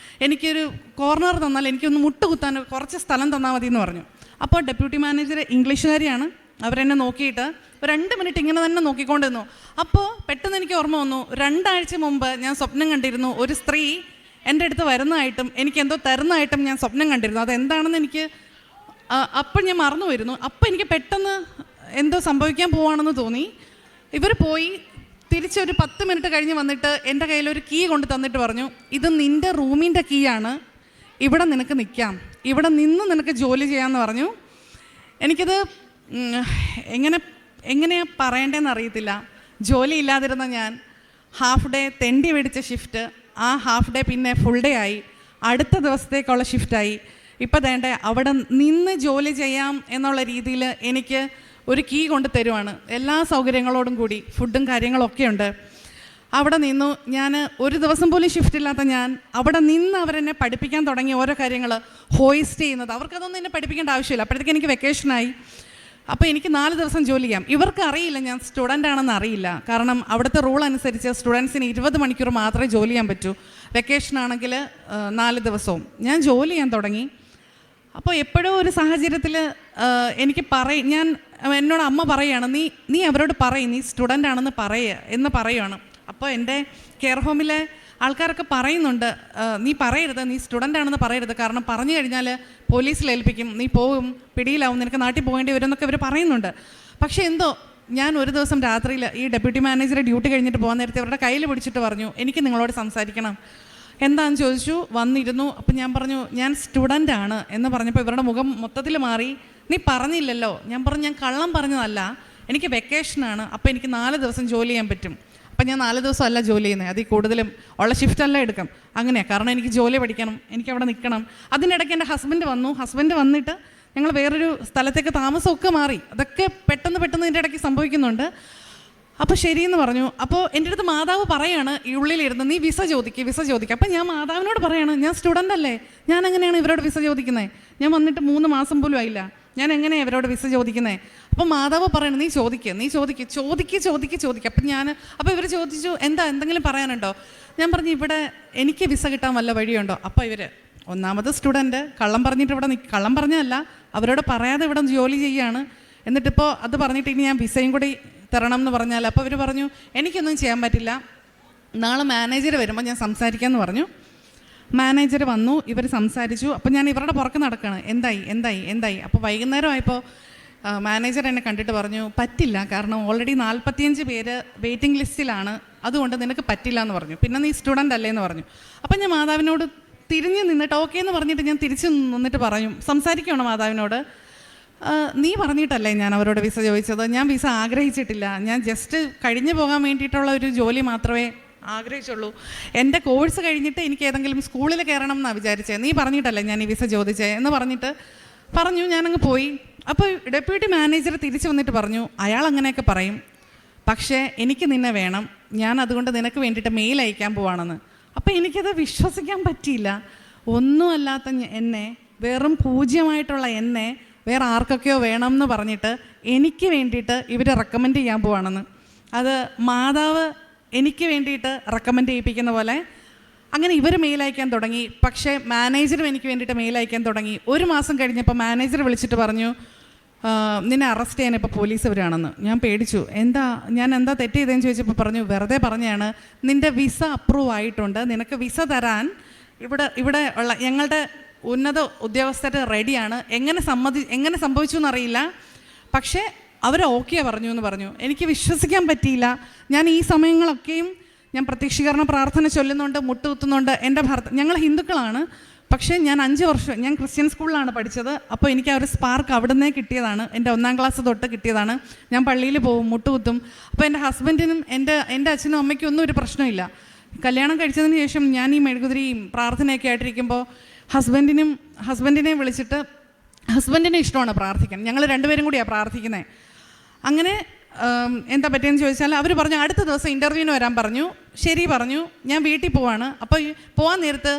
എനിക്കൊരു കോർണർ തന്നാൽ എനിക്കൊന്ന് മുട്ട് കുത്താൻ കുറച്ച് സ്ഥലം തന്നാൽ മതി എന്ന് പറഞ്ഞു. അപ്പോൾ ഡെപ്യൂട്ടി മാനേജർ ഇംഗ്ലീഷുകാരിയാണ്, അവരെന്നെ നോക്കിയിട്ട് 2 മിനിറ്റ് ഇങ്ങനെ തന്നെ നോക്കിക്കൊണ്ടിരുന്നു. അപ്പോൾ പെട്ടെന്ന് എനിക്ക് ഓർമ്മ വന്നു, 2 ആഴ്ച മുമ്പ് ഞാൻ സ്വപ്നം കണ്ടിരുന്നു, ഒരു സ്ത്രീ എൻ്റെ അടുത്ത് വരുന്നതായിട്ടും എനിക്കെന്തോ തരുന്നതായിട്ടും ഞാൻ സ്വപ്നം കണ്ടിരുന്നു. അതെന്താണെന്ന് എനിക്ക് അപ്പം ഞാൻ മറന്നു വരുന്നു. അപ്പം എനിക്ക് പെട്ടെന്ന് എന്തോ സംഭവിക്കാൻ പോവാണെന്ന് തോന്നി. ഇവർ പോയി തിരിച്ചൊരു 10 മിനിറ്റ് കഴിഞ്ഞ് വന്നിട്ട് എൻ്റെ കയ്യിലൊരു കീ കൊണ്ട് തന്നിട്ട് പറഞ്ഞു, ഇത് നിൻ്റെ റൂമിൻ്റെ കീ ആണ്, ഇവിടെ നിനക്ക് നിൽക്കാം, ഇവിടെ നിന്ന് നിനക്ക് ജോലി ചെയ്യാമെന്ന് പറഞ്ഞു. എനിക്കത് എങ്ങനെയാണ് പറയേണ്ടതെന്ന് അറിയത്തില്ല. ജോലി ഇല്ലാതിരുന്ന ഞാൻ ഹാഫ് ഡേ തെണ്ടി പിടിച്ച ഷിഫ്റ്റ്, ആ ഹാഫ് ഡേ പിന്നെ ഫുൾ ഡേ ആയി, അടുത്ത ദിവസത്തേക്കുള്ള ഷിഫ്റ്റായി. ഇപ്പം വേണ്ട അവിടെ നിന്ന് ജോലി ചെയ്യാം എന്നുള്ള രീതിയിൽ എനിക്ക് ഒരു കീ കൊണ്ട് തരുവാണ്, എല്ലാ സൗകര്യങ്ങളോടും കൂടി, ഫുഡും കാര്യങ്ങളൊക്കെ ഉണ്ട്. അവിടെ നിന്നു. ഞാൻ ഒരു ദിവസം പോലും ഷിഫ്റ്റ് ഇല്ലാത്ത ഞാൻ അവിടെ നിന്ന് അവരെന്നെ പഠിപ്പിക്കാൻ തുടങ്ങി ഓരോ കാര്യങ്ങൾ, ഹോയിസ്റ്റ് ചെയ്യുന്നത്. അവർക്കതൊന്നും എന്നെ പഠിപ്പിക്കേണ്ട ആവശ്യമില്ല. അപ്പോഴത്തേക്ക് എനിക്ക് വെക്കേഷനായി. അപ്പോൾ എനിക്ക് 4 ദിവസം ജോലി ചെയ്യാം. ഇവർക്ക് അറിയില്ല ഞാൻ സ്റ്റുഡൻ്റ് ആണെന്ന് അറിയില്ല. കാരണം അവിടുത്തെ റൂൾ അനുസരിച്ച് സ്റ്റുഡൻസിന് 20 മണിക്കൂർ മാത്രമേ ജോലി ചെയ്യാൻ പറ്റൂ. വെക്കേഷൻ ആണെങ്കിൽ 4 ദിവസവും ഞാൻ ജോലി ചെയ്യാൻ തുടങ്ങി. അപ്പോൾ എപ്പോഴും ഒരു സാഹചര്യത്തിൽ എനിക്ക് ഞാൻ എന്നോട് അമ്മ പറയുകയാണ്, നീ അവരോട് പറയും, നീ സ്റ്റുഡൻ്റ് ആണെന്ന് എന്ന് പറയുകയാണ്. അപ്പോൾ എൻ്റെ കെയർ ഹോമിലെ ആൾക്കാരൊക്കെ പറയുന്നുണ്ട്, നീ പറയരുത്, നീ സ്റ്റുഡൻ്റ് ആണെന്ന് പറയരുത്, കാരണം പറഞ്ഞു കഴിഞ്ഞാൽ പോലീസിൽ ഏൽപ്പിക്കും, നീ പോവും, പിടിയിലാവും, നിനക്ക് നാട്ടിൽ പോകേണ്ടി വരും എന്നൊക്കെ ഇവർ പറയുന്നുണ്ട്. പക്ഷേ എന്തോ ഞാൻ ഒരു ദിവസം രാത്രിയിൽ ഈ ഡെപ്യൂട്ടി മാനേജറെ ഡ്യൂട്ടി കഴിഞ്ഞിട്ട് പോകാൻ നേരത്തെ അവരുടെ കയ്യിൽ പിടിച്ചിട്ട് പറഞ്ഞു, എനിക്ക് നിങ്ങളോട് സംസാരിക്കണം. എന്താണെന്ന് ചോദിച്ചു. വന്നിരുന്നു. അപ്പം ഞാൻ പറഞ്ഞു ഞാൻ സ്റ്റുഡൻ്റ് ആണ് എന്ന് പറഞ്ഞപ്പോൾ ഇവരുടെ മുഖം മൊത്തത്തിൽ മാറി. നീ പറഞ്ഞില്ലല്ലോ. ഞാൻ പറഞ്ഞു ഞാൻ കള്ളം പറഞ്ഞതല്ല, എനിക്ക് വെക്കേഷനാണ്, അപ്പോൾ എനിക്ക് 4 ദിവസം ജോലി ചെയ്യാൻ പറ്റും. അപ്പം ഞാൻ 4 ദിവസം അല്ല ജോലി ചെയ്യുന്നത്, അതിൽ കൂടുതലും ഉള്ള ഷിഫ്റ്റല്ല എടുക്കാം. അങ്ങനെയാണ്, കാരണം എനിക്ക് ജോലി പഠിക്കണം, എനിക്ക് അവിടെ നിൽക്കണം. അതിനിടയ്ക്ക് എൻ്റെ ഹസ്ബൻഡ് വന്നു. ഹസ്ബൻഡ് വന്നിട്ട് ഞങ്ങൾ വേറൊരു സ്ഥലത്തേക്ക് താമസമൊക്കെ മാറി. അതൊക്കെ പെട്ടെന്ന് ഇതിൻ്റെ ഇടയ്ക്ക് സംഭവിക്കുന്നുണ്ട്. അപ്പോൾ ശരിയെന്ന് പറഞ്ഞു. അപ്പോൾ എൻ്റെ അടുത്ത് മാതാവ് പറയാണ് ഈ ഉള്ളിലിരുന്ന്, നീ വിസ ചോദിക്കുക. അപ്പം ഞാൻ മാതാവിനോട് പറയാണ്, ഞാൻ സ്റ്റുഡൻ്റ് അല്ലേ, ഞാൻ എങ്ങനെയാണ് ഇവരോട് വിസ ചോദിക്കുന്നത്? ഞാൻ വന്നിട്ട് 3 മാസം പോലും ആയില്ല, ഞാൻ എങ്ങനെയാണ് ഇവരോട് വിസ ചോദിക്കുന്നത്? അപ്പോൾ മാതാവ് പറയണം, നീ ചോദിക്കുക. അപ്പോൾ ഇവർ ചോദിച്ചു, എന്തെങ്കിലും പറയാനുണ്ടോ? ഞാൻ പറഞ്ഞു, ഇവിടെ എനിക്ക് വിസ കിട്ടാൻ വല്ല വഴിയുണ്ടോ? അപ്പോൾ ഇവർ, ഒന്നാമത് സ്റ്റുഡൻറ്റ്, കള്ളം പറഞ്ഞിട്ട് ഇവിടെ കള്ളം പറഞ്ഞതല്ല, അവരോട് പറയാതെ ഇവിടെ ജോലി ചെയ്യുകയാണ്. എന്നിട്ടിപ്പോൾ അത് പറഞ്ഞിട്ട് ഇനി ഞാൻ വിസയും കൂടി തരണം എന്ന് പറഞ്ഞാൽ, അപ്പോൾ ഇവർ പറഞ്ഞു, എനിക്കൊന്നും ചെയ്യാൻ പറ്റില്ല, നാളെ മാനേജർ വരുമ്പോൾ ഞാൻ സംസാരിക്കാമെന്ന് പറഞ്ഞു. മാനേജർ വന്നു, ഇവർ സംസാരിച്ചു. അപ്പോൾ ഞാൻ ഇവരുടെ പുറത്ത് നടക്കുകയാണ്, എന്തായി. അപ്പോൾ വൈകുന്നേരം ആയപ്പോൾ മാനേജർ എന്നെ കണ്ടിട്ട് പറഞ്ഞു, പറ്റില്ല, കാരണം ഓൾറെഡി 45 പേര് വെയിറ്റിംഗ് ലിസ്റ്റിലാണ്, അതുകൊണ്ട് നിനക്ക് പറ്റില്ല എന്ന് പറഞ്ഞു. പിന്നെ നീ സ്റ്റുഡൻ്റ് അല്ലേ എന്ന് പറഞ്ഞു. അപ്പം ഞാൻ മാതാവിനോട് തിരിഞ്ഞ് നിന്നിട്ട് ഓക്കെ എന്ന് പറഞ്ഞിട്ട് ഞാൻ തിരിച്ച് നിന്നിട്ട് പറയും, സംസാരിക്കുകയാണ് മാതാവിനോട്, നീ പറഞ്ഞിട്ടല്ലേ ഞാൻ അവരോട് വിസ ചോദിച്ചത്, ഞാൻ വിസ ആഗ്രഹിച്ചിട്ടില്ല, ഞാൻ ജസ്റ്റ് കഴിഞ്ഞു പോകാൻ വേണ്ടിയിട്ടുള്ള ഒരു ജോലി മാത്രമേ ആഗ്രഹിച്ചുള്ളൂ, എൻ്റെ കോഴ്സ് കഴിഞ്ഞിട്ട് എനിക്ക് ഏതെങ്കിലും സ്കൂളിൽ കയറണം എന്നാണ് വിചാരിച്ചത്, നീ പറഞ്ഞിട്ടല്ലേ ഞാൻ ഈ വിസ ചോദിച്ചേ എന്ന് പറഞ്ഞു. ഞാനങ്ങ് പോയി. അപ്പോൾ ഡെപ്യൂട്ടി മാനേജർ തിരിച്ചു വന്നിട്ട് പറഞ്ഞു, അയാൾ അങ്ങനെയൊക്കെ പറയും, പക്ഷേ എനിക്ക് നിന്നെ വേണം, ഞാൻ അതുകൊണ്ട് നിനക്ക് വേണ്ടിയിട്ട് മെയിൽ അയക്കാൻ പോവാണെന്ന്. അപ്പോൾ എനിക്കത് വിശ്വസിക്കാൻ പറ്റിയില്ല. ഒന്നുമല്ലാത്ത എന്നെ, വെറും പൂജ്യമായിട്ടുള്ള എന്നെ വേറെ ആർക്കൊക്കെയോ വേണം എന്ന് പറഞ്ഞിട്ട് എനിക്ക് വേണ്ടിയിട്ട് ഇവർ റെക്കമെൻഡ് ചെയ്യാൻ പോവാണെന്ന്. അത് മാതാവ് എനിക്ക് വേണ്ടിയിട്ട് റെക്കമെൻഡ് ചെയ്യിപ്പിക്കുന്ന പോലെ അങ്ങനെ ഇവർ മെയിൽ അയക്കാൻ തുടങ്ങി. പക്ഷേ മാനേജറും എനിക്ക് വേണ്ടിയിട്ട് മെയിൽ അയക്കാൻ തുടങ്ങി. 1 മാസം കഴിഞ്ഞപ്പോൾ മാനേജർ വിളിച്ചിട്ട് പറഞ്ഞു, നിന്നെ അറസ്റ്റ് ചെയ്യാൻ ഇപ്പോൾ പോലീസ് വരികയാണെന്ന്. ഞാൻ പേടിച്ചു. ഞാൻ എന്താ തെറ്റ് ചെയ്തതെന്ന് ചോദിച്ചപ്പോൾ പറഞ്ഞു, വെറുതെ പറഞ്ഞാണ്, നിൻ്റെ വിസ അപ്രൂവ് ആയിട്ടുണ്ട്, നിനക്ക് വിസ തരാൻ ഇവിടെ ഉള്ള ഞങ്ങളുടെ ഉന്നത ഉദ്യോഗസ്ഥർ റെഡിയാണ്, എങ്ങനെ സംഭവിച്ചു എന്നറിയില്ല, പക്ഷേ അവർ ഓക്കെ പറഞ്ഞു എന്ന് പറഞ്ഞു. എനിക്ക് വിശ്വസിക്കാൻ പറ്റിയില്ല. ഞാൻ ഈ സമയങ്ങളൊക്കെയും ഞാൻ പ്രത്യക്ഷീകരണ പ്രാർത്ഥന ചൊല്ലുന്നുണ്ട്, മുട്ടുകുത്തുന്നുണ്ട്. എൻ്റെ ഞങ്ങൾ ഹിന്ദുക്കളാണ്, പക്ഷേ ഞാൻ 5 വർഷം ഞാൻ ക്രിസ്ത്യൻ സ്കൂളിലാണ് പഠിച്ചത്. അപ്പോൾ എനിക്ക് ആ ഒരു സ്പാർക്ക് അവിടെ നിന്നേ കിട്ടിയതാണ്, എൻ്റെ 1ാം ക്ലാസ് തൊട്ട് കിട്ടിയതാണ്. ഞാൻ പള്ളിയിൽ പോകും, മുട്ടുകുത്തും. അപ്പോൾ എൻ്റെ ഹസ്ബൻഡിനും എൻ്റെ അച്ഛനും അമ്മയ്ക്കും ഒന്നും ഒരു പ്രശ്നമില്ല. കല്യാണം കഴിച്ചതിന് ശേഷം ഞാൻ ഈ മെഴുകുതിരിയും പ്രാർത്ഥനയൊക്കെ ആയിട്ടിരിക്കുമ്പോൾ ഹസ്ബൻഡിനെ വിളിച്ചിട്ട്, ഹസ്ബൻഡിനെ ഇഷ്ടമാണ് പ്രാർത്ഥിക്കാൻ, ഞങ്ങൾ 2 പേരും കൂടിയാണ് പ്രാർത്ഥിക്കുന്നത്. അങ്ങനെ എന്താ പറ്റിയെന്ന് ചോദിച്ചാൽ അവർ പറഞ്ഞു, അടുത്ത ദിവസം ഇൻ്റർവ്യൂവിന് വരാൻ പറഞ്ഞു. ശരി പറഞ്ഞു. ഞാൻ വീട്ടിൽ പോവാണ്. അപ്പോൾ പോകാൻ നേരത്ത്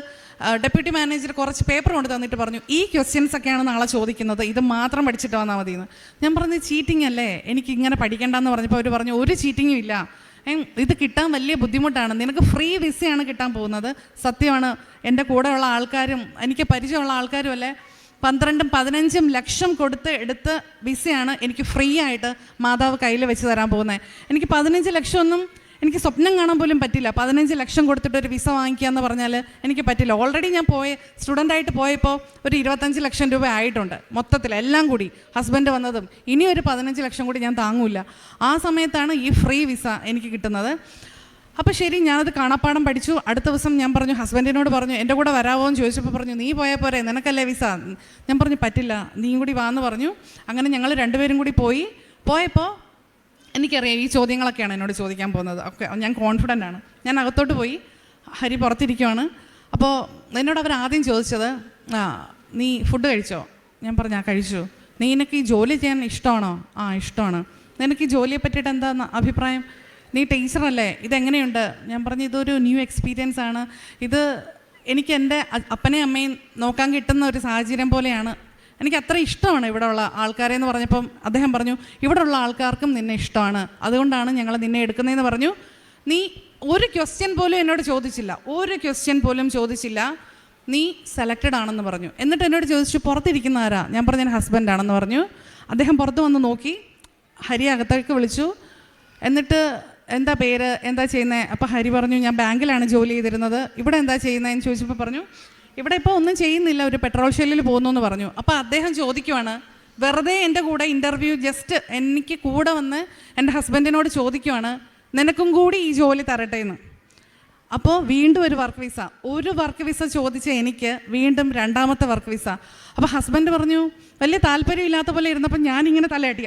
ഡെപ്യൂട്ടി മാനേജർ കുറച്ച് പേപ്പർ കൊണ്ട് തന്നിട്ട് പറഞ്ഞു, ഈ ക്വസ്റ്റ്യൻസ് ഒക്കെയാണ് നാളെ ചോദിക്കുന്നത്, ഇത് മാത്രം പഠിച്ചിട്ട് വന്നാൽ മതിയെന്ന്. ഞാൻ പറഞ്ഞു, ചീറ്റിംഗ് അല്ലേ, എനിക്ക് ഇങ്ങനെ പഠിക്കേണ്ടെന്ന് പറഞ്ഞപ്പോൾ അവർ പറഞ്ഞു, ഒരു ചീറ്റിങ്ങും ഇല്ല, ഇത് കിട്ടാൻ വലിയ ബുദ്ധിമുട്ടാണ്, നിനക്ക് ഫ്രീ വിസയാണ് കിട്ടാൻ പോകുന്നത്. സത്യമാണ്, എൻ്റെ കൂടെയുള്ള ആൾക്കാരും എനിക്ക് പരിചയമുള്ള ആൾക്കാരും അല്ലേ 12-15 ലക്ഷം എടുത്ത വിസയാണ് എനിക്ക് ഫ്രീ ആയിട്ട് മാതാവ് കയ്യിൽ വെച്ച് തരാൻ പോകുന്നത്. എനിക്ക് 15 ലക്ഷമൊന്നും എനിക്ക് സ്വപ്നം കാണാൻ പോലും പറ്റില്ല. 15 ലക്ഷം കൊടുത്തിട്ടൊരു വിസ വാങ്ങിക്കുക എന്ന് പറഞ്ഞാൽ എനിക്ക് പറ്റില്ല. ഓൾറെഡി ഞാൻ സ്റ്റുഡൻ്റായിട്ട് പോയപ്പോൾ ഒരു 25 ലക്ഷം രൂപ ആയിട്ടുണ്ട് മൊത്തത്തിൽ, എല്ലാം കൂടി ഹസ്ബൻഡ് വന്നതും. ഇനി ഒരു 15 ലക്ഷം കൂടി ഞാൻ താങ്ങൂല. ആ സമയത്താണ് ഈ ഫ്രീ വിസ എനിക്ക് കിട്ടുന്നത്. അപ്പോൾ ശരി, ഞാനത് കാണാപ്പാടം പഠിച്ചു. അടുത്ത ദിവസം ഞാൻ പറഞ്ഞു, ഹസ്ബൻഡിനോട് പറഞ്ഞു, എൻ്റെ കൂടെ വരാമോ എന്ന് ചോദിച്ചപ്പോൾ പറഞ്ഞു, നീ പോയാൽ പോരെ, നിനക്കല്ലേ വിസ. ഞാൻ പറഞ്ഞു, പറ്റില്ല, നീയും കൂടി വാന്ന് പറഞ്ഞു. അങ്ങനെ ഞങ്ങൾ 2 പേരും കൂടി പോയപ്പോൾ എനിക്കറിയാം ഈ ചോദ്യങ്ങളൊക്കെയാണ് എന്നോട് ചോദിക്കാൻ പോകുന്നത്. ഓക്കെ, ഞാൻ കോൺഫിഡൻ്റ് ആണ്. ഞാൻ അകത്തോട്ട് പോയി, ഹരി പുറത്തിരിക്കുവാണ്. അപ്പോൾ എന്നോട് അവർ ആദ്യം ചോദിച്ചത്, നീ ഫുഡ് കഴിച്ചോ? ഞാൻ പറഞ്ഞു, കഴിച്ചു. നിനക്ക് ഈ ജോലി ചെയ്യാൻ ഇഷ്ടമാണോ? ഇഷ്ടമാണ്. നിനക്ക് ഈ ജോലിയെ പറ്റിയിട്ട് എന്താ അഭിപ്രായം? നീ ടീച്ചറല്ലേ, ഇതെങ്ങനെയുണ്ട്? ഞാൻ പറഞ്ഞു, ഇതൊരു ന്യൂ എക്സ്പീരിയൻസ് ആണ്, ഇത് എനിക്ക് എൻ്റെ അപ്പനെയും അമ്മയും നോക്കാൻ കിട്ടുന്ന ഒരു സാഹചര്യം പോലെയാണ്, എനിക്ക് അത്ര ഇഷ്ടമാണ് ഇവിടെ ഉള്ള ആൾക്കാരെ എന്ന് പറഞ്ഞപ്പം അദ്ദേഹം പറഞ്ഞു, ഇവിടെ ഉള്ള ആൾക്കാർക്കും നിന്നെ ഇഷ്ടമാണ്, അതുകൊണ്ടാണ് ഞങ്ങൾ നിന്നെ എടുക്കുന്നതെന്ന് പറഞ്ഞു. നീ ഒരു ക്വസ്റ്റ്യൻ പോലും എന്നോട് ചോദിച്ചില്ല, നീ സെലക്റ്റഡ് ആണെന്ന് പറഞ്ഞു. എന്നിട്ട് എന്നോട് ചോദിച്ചു, പുറത്തിരിക്കുന്ന ആരാ? ഞാൻ പറഞ്ഞു, എൻ്റെ ഹസ്ബൻഡാണെന്ന് പറഞ്ഞു. അദ്ദേഹം പുറത്ത് വന്ന് നോക്കി, ഹരി അകത്തേക്ക് വിളിച്ചു. എന്നിട്ട് എന്താ പേര്, എന്താ ചെയ്യുന്നത്? അപ്പോൾ ഹരി പറഞ്ഞു, ഞാൻ ബാങ്കിലാണ് ജോലി ചെയ്തിരുന്നത്, ഇവിടെ എന്താ ചെയ്യുന്നതെന്ന് ചോദിച്ചപ്പോൾ പറഞ്ഞു, ഇവിടെ ഇപ്പോൾ ഒന്നും ചെയ്യുന്നില്ല, ഒരു പെട്രോൾ ഷെല്ലിൽ പോകുന്നു എന്ന് പറഞ്ഞു. അപ്പോൾ അദ്ദേഹം ചോദിക്കുവാണ്, വെറുതെ എൻ്റെ കൂടെ ഇൻ്റർവ്യൂ ജസ്റ്റ് എനിക്ക് കൂടെ വന്ന് എൻ്റെ ഹസ്ബൻഡിനോട് ചോദിക്കുവാണ്, നിനക്കും കൂടി ഈ ജോലി തരട്ടെ എന്ന്. അപ്പോൾ വീണ്ടും ഒരു വർക്ക് വിസ ചോദിച്ച എനിക്ക് വീണ്ടും 2ാമത്തെ വർക്ക് വിസ. അപ്പോൾ ഹസ്ബൻഡ് പറഞ്ഞു, വലിയ താല്പര്യമില്ലാത്ത പോലെ ഇരുന്നപ്പോൾ ഞാനിങ്ങനെ തലയാട്ടി,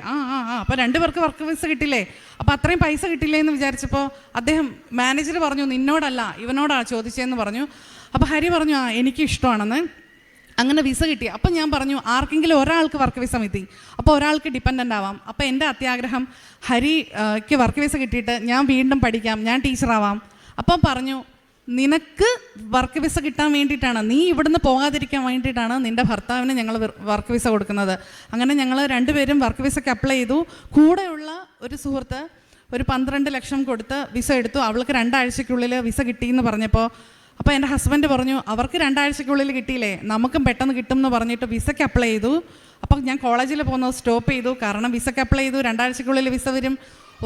അപ്പോൾ 2 പേർക്ക് വർക്ക് വിസ കിട്ടില്ലേ, അപ്പോൾ അത്രയും പൈസ കിട്ടില്ലേ എന്ന് വിചാരിച്ചപ്പോൾ അദ്ദേഹം മാനേജർ പറഞ്ഞു, നിന്നോടല്ല ഇവനോടാണ് ചോദിച്ചതെന്ന് പറഞ്ഞു. അപ്പോൾ ഹരി പറഞ്ഞു, എനിക്ക് ഇഷ്ടമാണെന്ന്. അങ്ങനെ വിസ കിട്ടി. അപ്പം ഞാൻ പറഞ്ഞു ആർക്കെങ്കിലും ഒരാൾക്ക് വർക്ക് വിസ മതി, അപ്പോൾ ഒരാൾക്ക് ഡിപ്പെൻഡൻ്റ് ആവാം. അപ്പോൾ എൻ്റെ അത്യാഗ്രഹം ഹരിക്ക് വർക്ക് വിസ കിട്ടിയിട്ട് ഞാൻ വീണ്ടും പഠിക്കാം, ഞാൻ ടീച്ചറാവാം. അപ്പം പറഞ്ഞു നിനക്ക് വർക്ക് വിസ കിട്ടാൻ വേണ്ടിയിട്ടാണ്, നീ ഇവിടുന്ന് പോകാതിരിക്കാൻ വേണ്ടിയിട്ടാണ് നിൻ്റെ ഭർത്താവിന് ഞങ്ങൾ വർക്ക് വിസ കൊടുക്കുന്നത്. അങ്ങനെ ഞങ്ങൾ രണ്ടുപേരും വർക്ക് വിസയ്ക്ക് അപ്ലൈ ചെയ്തു. കൂടെയുള്ള ഒരു സുഹൃത്ത് ഒരു 12 ലക്ഷം കൊടുത്ത് വിസ എടുത്തു. അവൾക്ക് 2 ആഴ്ചയ്ക്കുള്ളിൽ വിസ കിട്ടിയെന്ന് പറഞ്ഞപ്പോൾ അപ്പോൾ എൻ്റെ ഹസ്ബൻഡ് പറഞ്ഞു അവർക്ക് 2 ആഴ്ചയ്ക്കുള്ളിൽ കിട്ടിയില്ലേ, നമുക്കും പെട്ടെന്ന് കിട്ടും എന്ന് പറഞ്ഞിട്ട് വിസയ്ക്ക് അപ്ലൈ ചെയ്തു. അപ്പം ഞാൻ കോളേജിൽ പോകുന്നത് സ്റ്റോപ്പ് ചെയ്തു. കാരണം വിസയ്ക്ക് അപ്ലൈ ചെയ്തു, 2 ആഴ്ചയ്ക്കുള്ളിൽ വിസ വരും.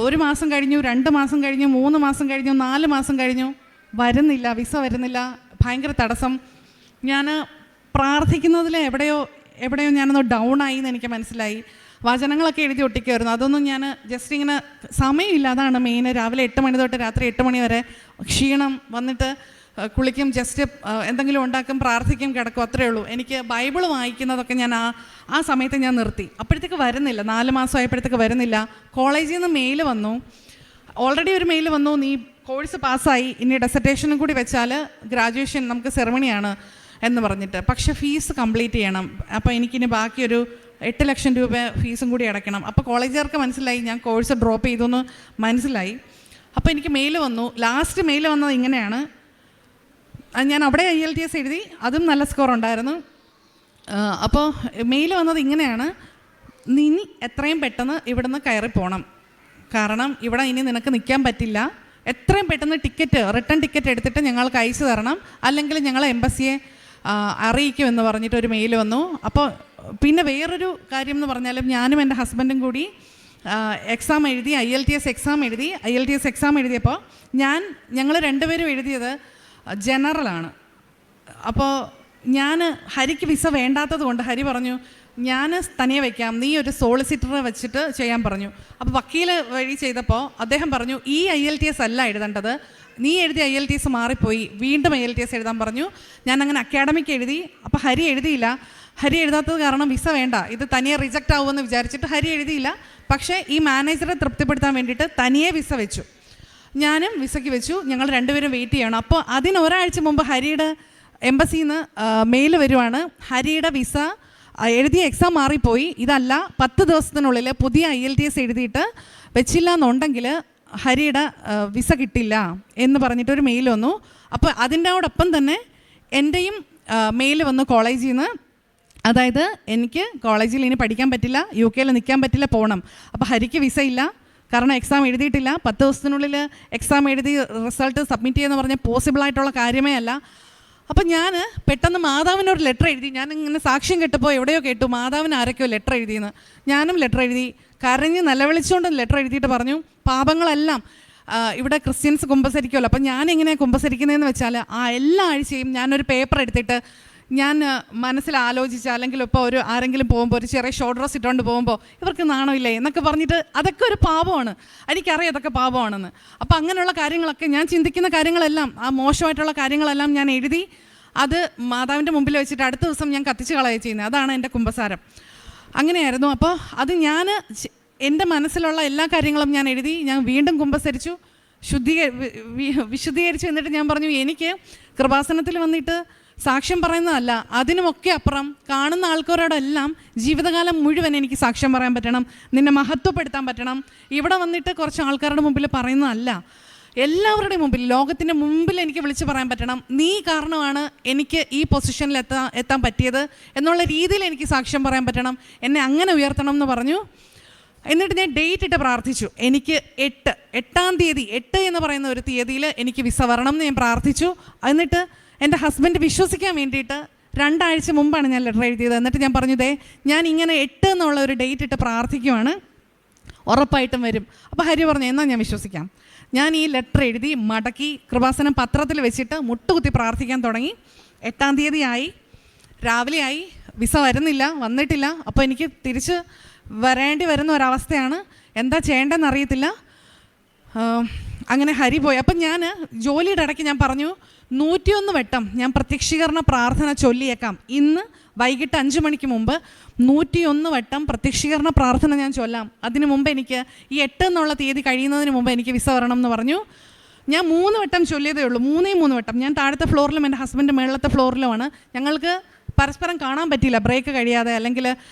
1 മാസം കഴിഞ്ഞു, 2 മാസം കഴിഞ്ഞു, 3 മാസം കഴിഞ്ഞു, 4 മാസം കഴിഞ്ഞു, വരുന്നില്ല, വിസ വരുന്നില്ല. ഭയങ്കര തടസ്സം. ഞാൻ പ്രാർത്ഥിക്കുന്നതിൽ എവിടെയോ ഞാനൊന്ന് ഡൗൺ ആയി എന്ന് എനിക്ക് മനസ്സിലായി. വചനങ്ങളൊക്കെ എഴുതി ഒട്ടിക്കുമായിരുന്നു. അതൊന്നും ഞാൻ ജസ്റ്റ് ഇങ്ങനെ സമയമില്ല, അതാണ് മെയിൻ. രാവിലെ 8 മണി തൊട്ട് രാത്രി 8 മണി വരെ ക്ഷീണം വന്നിട്ട് കുളിക്കും, ജസ്റ്റ് എന്തെങ്കിലും ഉണ്ടാക്കും, പ്രാർത്ഥിക്കും, കിടക്കും, അത്രയേ ഉള്ളൂ. എനിക്ക് ബൈബിൾ വായിക്കുന്നതൊക്കെ ഞാൻ ആ സമയത്ത് ഞാൻ നിർത്തി. അപ്പോഴത്തേക്ക് വരുന്നില്ല, 4 മാസം ആയപ്പോഴത്തേക്ക് വരുന്നില്ല. കോളേജിൽ നിന്ന് മെയിൽ വന്നു, ഓൾറെഡി ഒരു മെയിൽ വന്നു, നീ കോഴ്സ് പാസ്സായി, ഇനി ഡെസർട്ടേഷനും കൂടി വെച്ചാൽ ഗ്രാജുവേഷൻ നമുക്ക് സെറമണിയാണ് എന്ന് പറഞ്ഞിട്ട്. പക്ഷേ ഫീസ് കംപ്ലീറ്റ് ചെയ്യണം. അപ്പോൾ എനിക്കിനി ബാക്കിയൊരു 8 ലക്ഷം രൂപ ഫീസും കൂടി അടയ്ക്കണം. അപ്പോൾ കോളേജുകാർക്ക് മനസ്സിലായി ഞാൻ കോഴ്സ് ഡ്രോപ്പ് ചെയ്തു എന്ന് മനസ്സിലായി. അപ്പോൾ എനിക്ക് മെയിൽ വന്നു. ലാസ്റ്റ് മെയിൽ വന്നത് ഇങ്ങനെയാണ്, ഞാൻ അവിടെ IELTS എഴുതി, അതും നല്ല സ്കോർ ഉണ്ടായിരുന്നു. അപ്പോൾ മെയിൽ വന്നത് ഇങ്ങനെയാണ്, നീ എത്രയും പെട്ടെന്ന് ഇവിടുന്ന് കയറിപ്പോണം, കാരണം ഇവിടെ ഇനി നിനക്ക് നിൽക്കാൻ പറ്റില്ല, എത്രയും പെട്ടെന്ന് റിട്ടേൺ ടിക്കറ്റ് എടുത്തിട്ട് ഞങ്ങൾക്ക് അയച്ചു തരണം, അല്ലെങ്കിൽ ഞങ്ങൾ എംബസിയെ അറിയിക്കുമെന്ന് പറഞ്ഞിട്ട് ഒരു മെയിൽ വന്നു. അപ്പോൾ പിന്നെ വേറൊരു കാര്യം എന്ന് പറഞ്ഞാലും ഞാനും എൻ്റെ ഹസ്ബൻഡും കൂടി എക്സാം എഴുതി, IELTS എക്സാം എഴുതിയപ്പോൾ ഞങ്ങൾ രണ്ടുപേരും എഴുതിയത് ജനറലാണ്. അപ്പോൾ ഹരിക്ക് വിസ വേണ്ടാത്തത് കൊണ്ട് ഹരി പറഞ്ഞു ഞാൻ തനിയെ വയ്ക്കാം, നീ ഒരു സോളിസിറ്ററെ വെച്ചിട്ട് ചെയ്യാൻ പറഞ്ഞു. അപ്പോൾ വക്കീൽ വഴി ചെയ്തപ്പോൾ അദ്ദേഹം പറഞ്ഞു ഈ IELTS അല്ല എഴുതേണ്ടത്, നീ എഴുതിയ IELTS മാറിപ്പോയി, വീണ്ടും IELTS എഴുതാൻ പറഞ്ഞു. ഞാൻ അങ്ങനെ അക്കാഡമിക് എഴുതി. അപ്പോൾ ഹരി എഴുതിയില്ല. ഹരി എഴുതാത്തത് കാരണം വിസ വേണ്ട, ഇത് തനിയെ റിജക്റ്റ് ആവുമെന്ന് വിചാരിച്ചിട്ട് ഹരി എഴുതിയില്ല. പക്ഷേ ഈ മാനേജറെ തൃപ്തിപ്പെടുത്താൻ വേണ്ടിയിട്ട് തനിയെ വിസ വെച്ചു, ഞാനും വിസയ്ക്ക് വെച്ചു. ഞങ്ങൾ രണ്ടുപേരും വെയിറ്റ് ചെയ്യണം. അപ്പോൾ അതിന് ഒരാഴ്ച മുമ്പ് ഹരിയുടെ എംബസിയിൽ നിന്ന് മെയിൽ വരുവാണ്, ഹരിയുടെ വിസ എഴുതിയ എക്സാം മാറിപ്പോയി, ഇതല്ല 10 ദിവസത്തിനുള്ളിൽ പുതിയ IELTS എഴുതിയിട്ട് വെച്ചില്ല എന്നുണ്ടെങ്കിൽ ഹരിയുടെ വിസ കിട്ടില്ല എന്ന് പറഞ്ഞിട്ടൊരു മെയിൽ വന്നു. അപ്പോൾ അതിൻ്റെയോടൊപ്പം തന്നെ എൻ്റെയും മെയിൽ വന്നു കോളേജിൽ നിന്ന്, അതായത് എനിക്ക് കോളേജിൽ ഇനി പഠിക്കാൻ പറ്റില്ല, UK നിൽക്കാൻ പറ്റില്ല, പോകണം. അപ്പോൾ ഹരിക്ക് വിസ ഇല്ല, കാരണം എക്സാം എഴുതിയിട്ടില്ല. 10 ദിവസത്തിനുള്ളിൽ എക്സാം എഴുതി റിസൾട്ട് സബ്മിറ്റ് ചെയ്യുമെന്ന് പറഞ്ഞാൽ പോസിബിളായിട്ടുള്ള കാര്യമേ അല്ല. അപ്പം ഞാൻ പെട്ടെന്ന് മാതാവിനൊരു ലെറ്റർ എഴുതി. ഞാൻ ഇങ്ങനെ സാക്ഷ്യം കേട്ടപ്പോൾ എവിടെയോ കേട്ടു മാതാവിന് ആരൊക്കെയോ ലെറ്റർ എഴുതിയെന്ന്. ഞാനും ലെറ്റർ എഴുതി, കരഞ്ഞ് നിലവിളിച്ചുകൊണ്ട് ലെറ്റർ എഴുതിയിട്ട് പറഞ്ഞു പാപങ്ങളെല്ലാം ഇവിടെ ക്രിസ്ത്യൻസ് കുമ്പസരിക്കുമല്ലോ, അപ്പം ഞാൻ എങ്ങനെയാണ് കുമ്പസരിക്കുന്നതെന്ന് വെച്ചാൽ എല്ലാ ആഴ്ചയും ഞാനൊരു പേപ്പർ എടുത്തിട്ട് ഞാൻ മനസ്സിൽ ആലോചിച്ച്, അല്ലെങ്കിൽ ഇപ്പോൾ ആരെങ്കിലും പോകുമ്പോൾ ഒരു ചെറിയ ഷോർട്ട് ഡ്രസ് ഇട്ടുകൊണ്ട് പോകുമ്പോൾ ഇവർക്ക് നാണമില്ലേ എന്നൊക്കെ പറഞ്ഞിട്ട്, അതൊക്കെ ഒരു പാപമാണ്, എനിക്കറിയാം അതൊക്കെ പാപമാണെന്ന്. അപ്പോൾ അങ്ങനെയുള്ള കാര്യങ്ങളൊക്കെ ഞാൻ ചിന്തിക്കുന്ന കാര്യങ്ങളെല്ലാം, ആ മോശമായിട്ടുള്ള കാര്യങ്ങളെല്ലാം ഞാൻ എഴുതി അത് മാതാവിൻ്റെ മുമ്പിൽ വെച്ചിട്ട് അടുത്ത ദിവസം ഞാൻ കത്തിച്ച് കളയുക ചെയ്യുന്നത്. അതാണ് എൻ്റെ കുമ്പസാരം. അങ്ങനെയായിരുന്നു. അപ്പോൾ അത് എൻ്റെ മനസ്സിലുള്ള എല്ലാ കാര്യങ്ങളും ഞാൻ എഴുതി. ഞാൻ വീണ്ടും കുമ്പസരിച്ചു, വിശുദ്ധീകരിച്ചു. എന്നിട്ട് ഞാൻ പറഞ്ഞു എനിക്ക് കൃപാസനത്തിൽ വന്നിട്ട് സാക്ഷ്യം പറയുന്നതല്ല, അതിനുമൊക്കെ അപ്പുറം കാണുന്ന ആൾക്കാരോടെല്ലാം ജീവിതകാലം മുഴുവൻ എനിക്ക് സാക്ഷ്യം പറയാൻ പറ്റണം, നിന്നെ മഹത്വപ്പെടുത്താൻ പറ്റണം. ഇവിടെ വന്നിട്ട് കുറച്ച് ആൾക്കാരുടെ മുമ്പിൽ പറയുന്നതല്ല, എല്ലാവരുടെയും മുമ്പിൽ, ലോകത്തിൻ്റെ മുമ്പിൽ എനിക്ക് വിളിച്ച് പറയാൻ പറ്റണം, നീ കാരണമാണ് എനിക്ക് ഈ പൊസിഷനിൽ എത്താൻ പറ്റിയത് എന്നുള്ള രീതിയിൽ എനിക്ക് സാക്ഷ്യം പറയാൻ പറ്റണം, എന്നെ അങ്ങനെ ഉയർത്തണം എന്ന് പറഞ്ഞു. എന്നിട്ട് ഞാൻ ഡേറ്റ് ഇട്ട് പ്രാർത്ഥിച്ചു. എനിക്ക് 8-ാം തീയതി 8 എന്ന് പറയുന്ന ഒരു തീയതിയിൽ എനിക്ക് വിസ വരണം എന്ന് ഞാൻ പ്രാർത്ഥിച്ചു. എന്നിട്ട് എൻ്റെ ഹസ്ബൻഡ് വിശ്വസിക്കാൻ വേണ്ടിയിട്ട് 2 ആഴ്ച മുമ്പാണ് ഞാൻ ലെറ്റർ എഴുതിയത്. എന്നിട്ട് ഞാൻ പറഞ്ഞു ഞാൻ ഇങ്ങനെ 8 എന്നുള്ള ഒരു ഡേറ്റ് ഇട്ട് പ്രാർത്ഥിക്കുവാണ്, ഉറപ്പായിട്ടും വരും. അപ്പോൾ ഹരി പറഞ്ഞു എന്നാൽ ഞാൻ വിശ്വസിക്കാം. ഞാൻ ഈ ലെറ്റർ എഴുതി മടക്കി കൃപാസനം പത്രത്തിൽ വെച്ചിട്ട് മുട്ടുകുത്തി പ്രാർത്ഥിക്കാൻ തുടങ്ങി. 8-ാം തീയതി ആയി, രാവിലെ ആയി, വിസ വന്നിട്ടില്ല. അപ്പോൾ എനിക്ക് തിരിച്ച് വരേണ്ടി വരുന്ന ഒരവസ്ഥയാണ്, എന്താ ചെയ്യേണ്ടതെന്ന് അറിയത്തില്ല. അങ്ങനെ ഹരി പോയി. അപ്പം ഞാൻ ജോലിയുടെ ഇടയ്ക്ക് ഞാൻ പറഞ്ഞു 101 വട്ടം ഞാൻ പ്രത്യക്ഷീകരണ പ്രാർത്ഥന ചൊല്ലിയേക്കാം. ഇന്ന് വൈകിട്ട് 5 മണിക്ക് മുമ്പ് 101 വട്ടം പ്രത്യക്ഷീകരണ പ്രാർത്ഥന ഞാൻ ചൊല്ലാം. അതിന് മുമ്പ് എനിക്ക് ഈ 8 എന്നുള്ള തീയതി കഴിയുന്നതിന് മുമ്പ് എനിക്ക് വിസ വരണം എന്ന് പറഞ്ഞു. ഞാൻ 3 വട്ടം ചൊല്ലിയതേ ഉള്ളൂ, 3 വട്ടം. ഞാൻ താഴത്തെ ഫ്ലോറിലും എൻ്റെ ഹസ്ബൻഡ് മേളത്തെ ഫ്ലോറിലുമാണ്. ഞങ്ങൾക്ക് പരസ്പരം കാണാൻ പറ്റിയില്ല, ബ്രേക്ക് കഴിയാതെ അല്ലെങ്കിൽ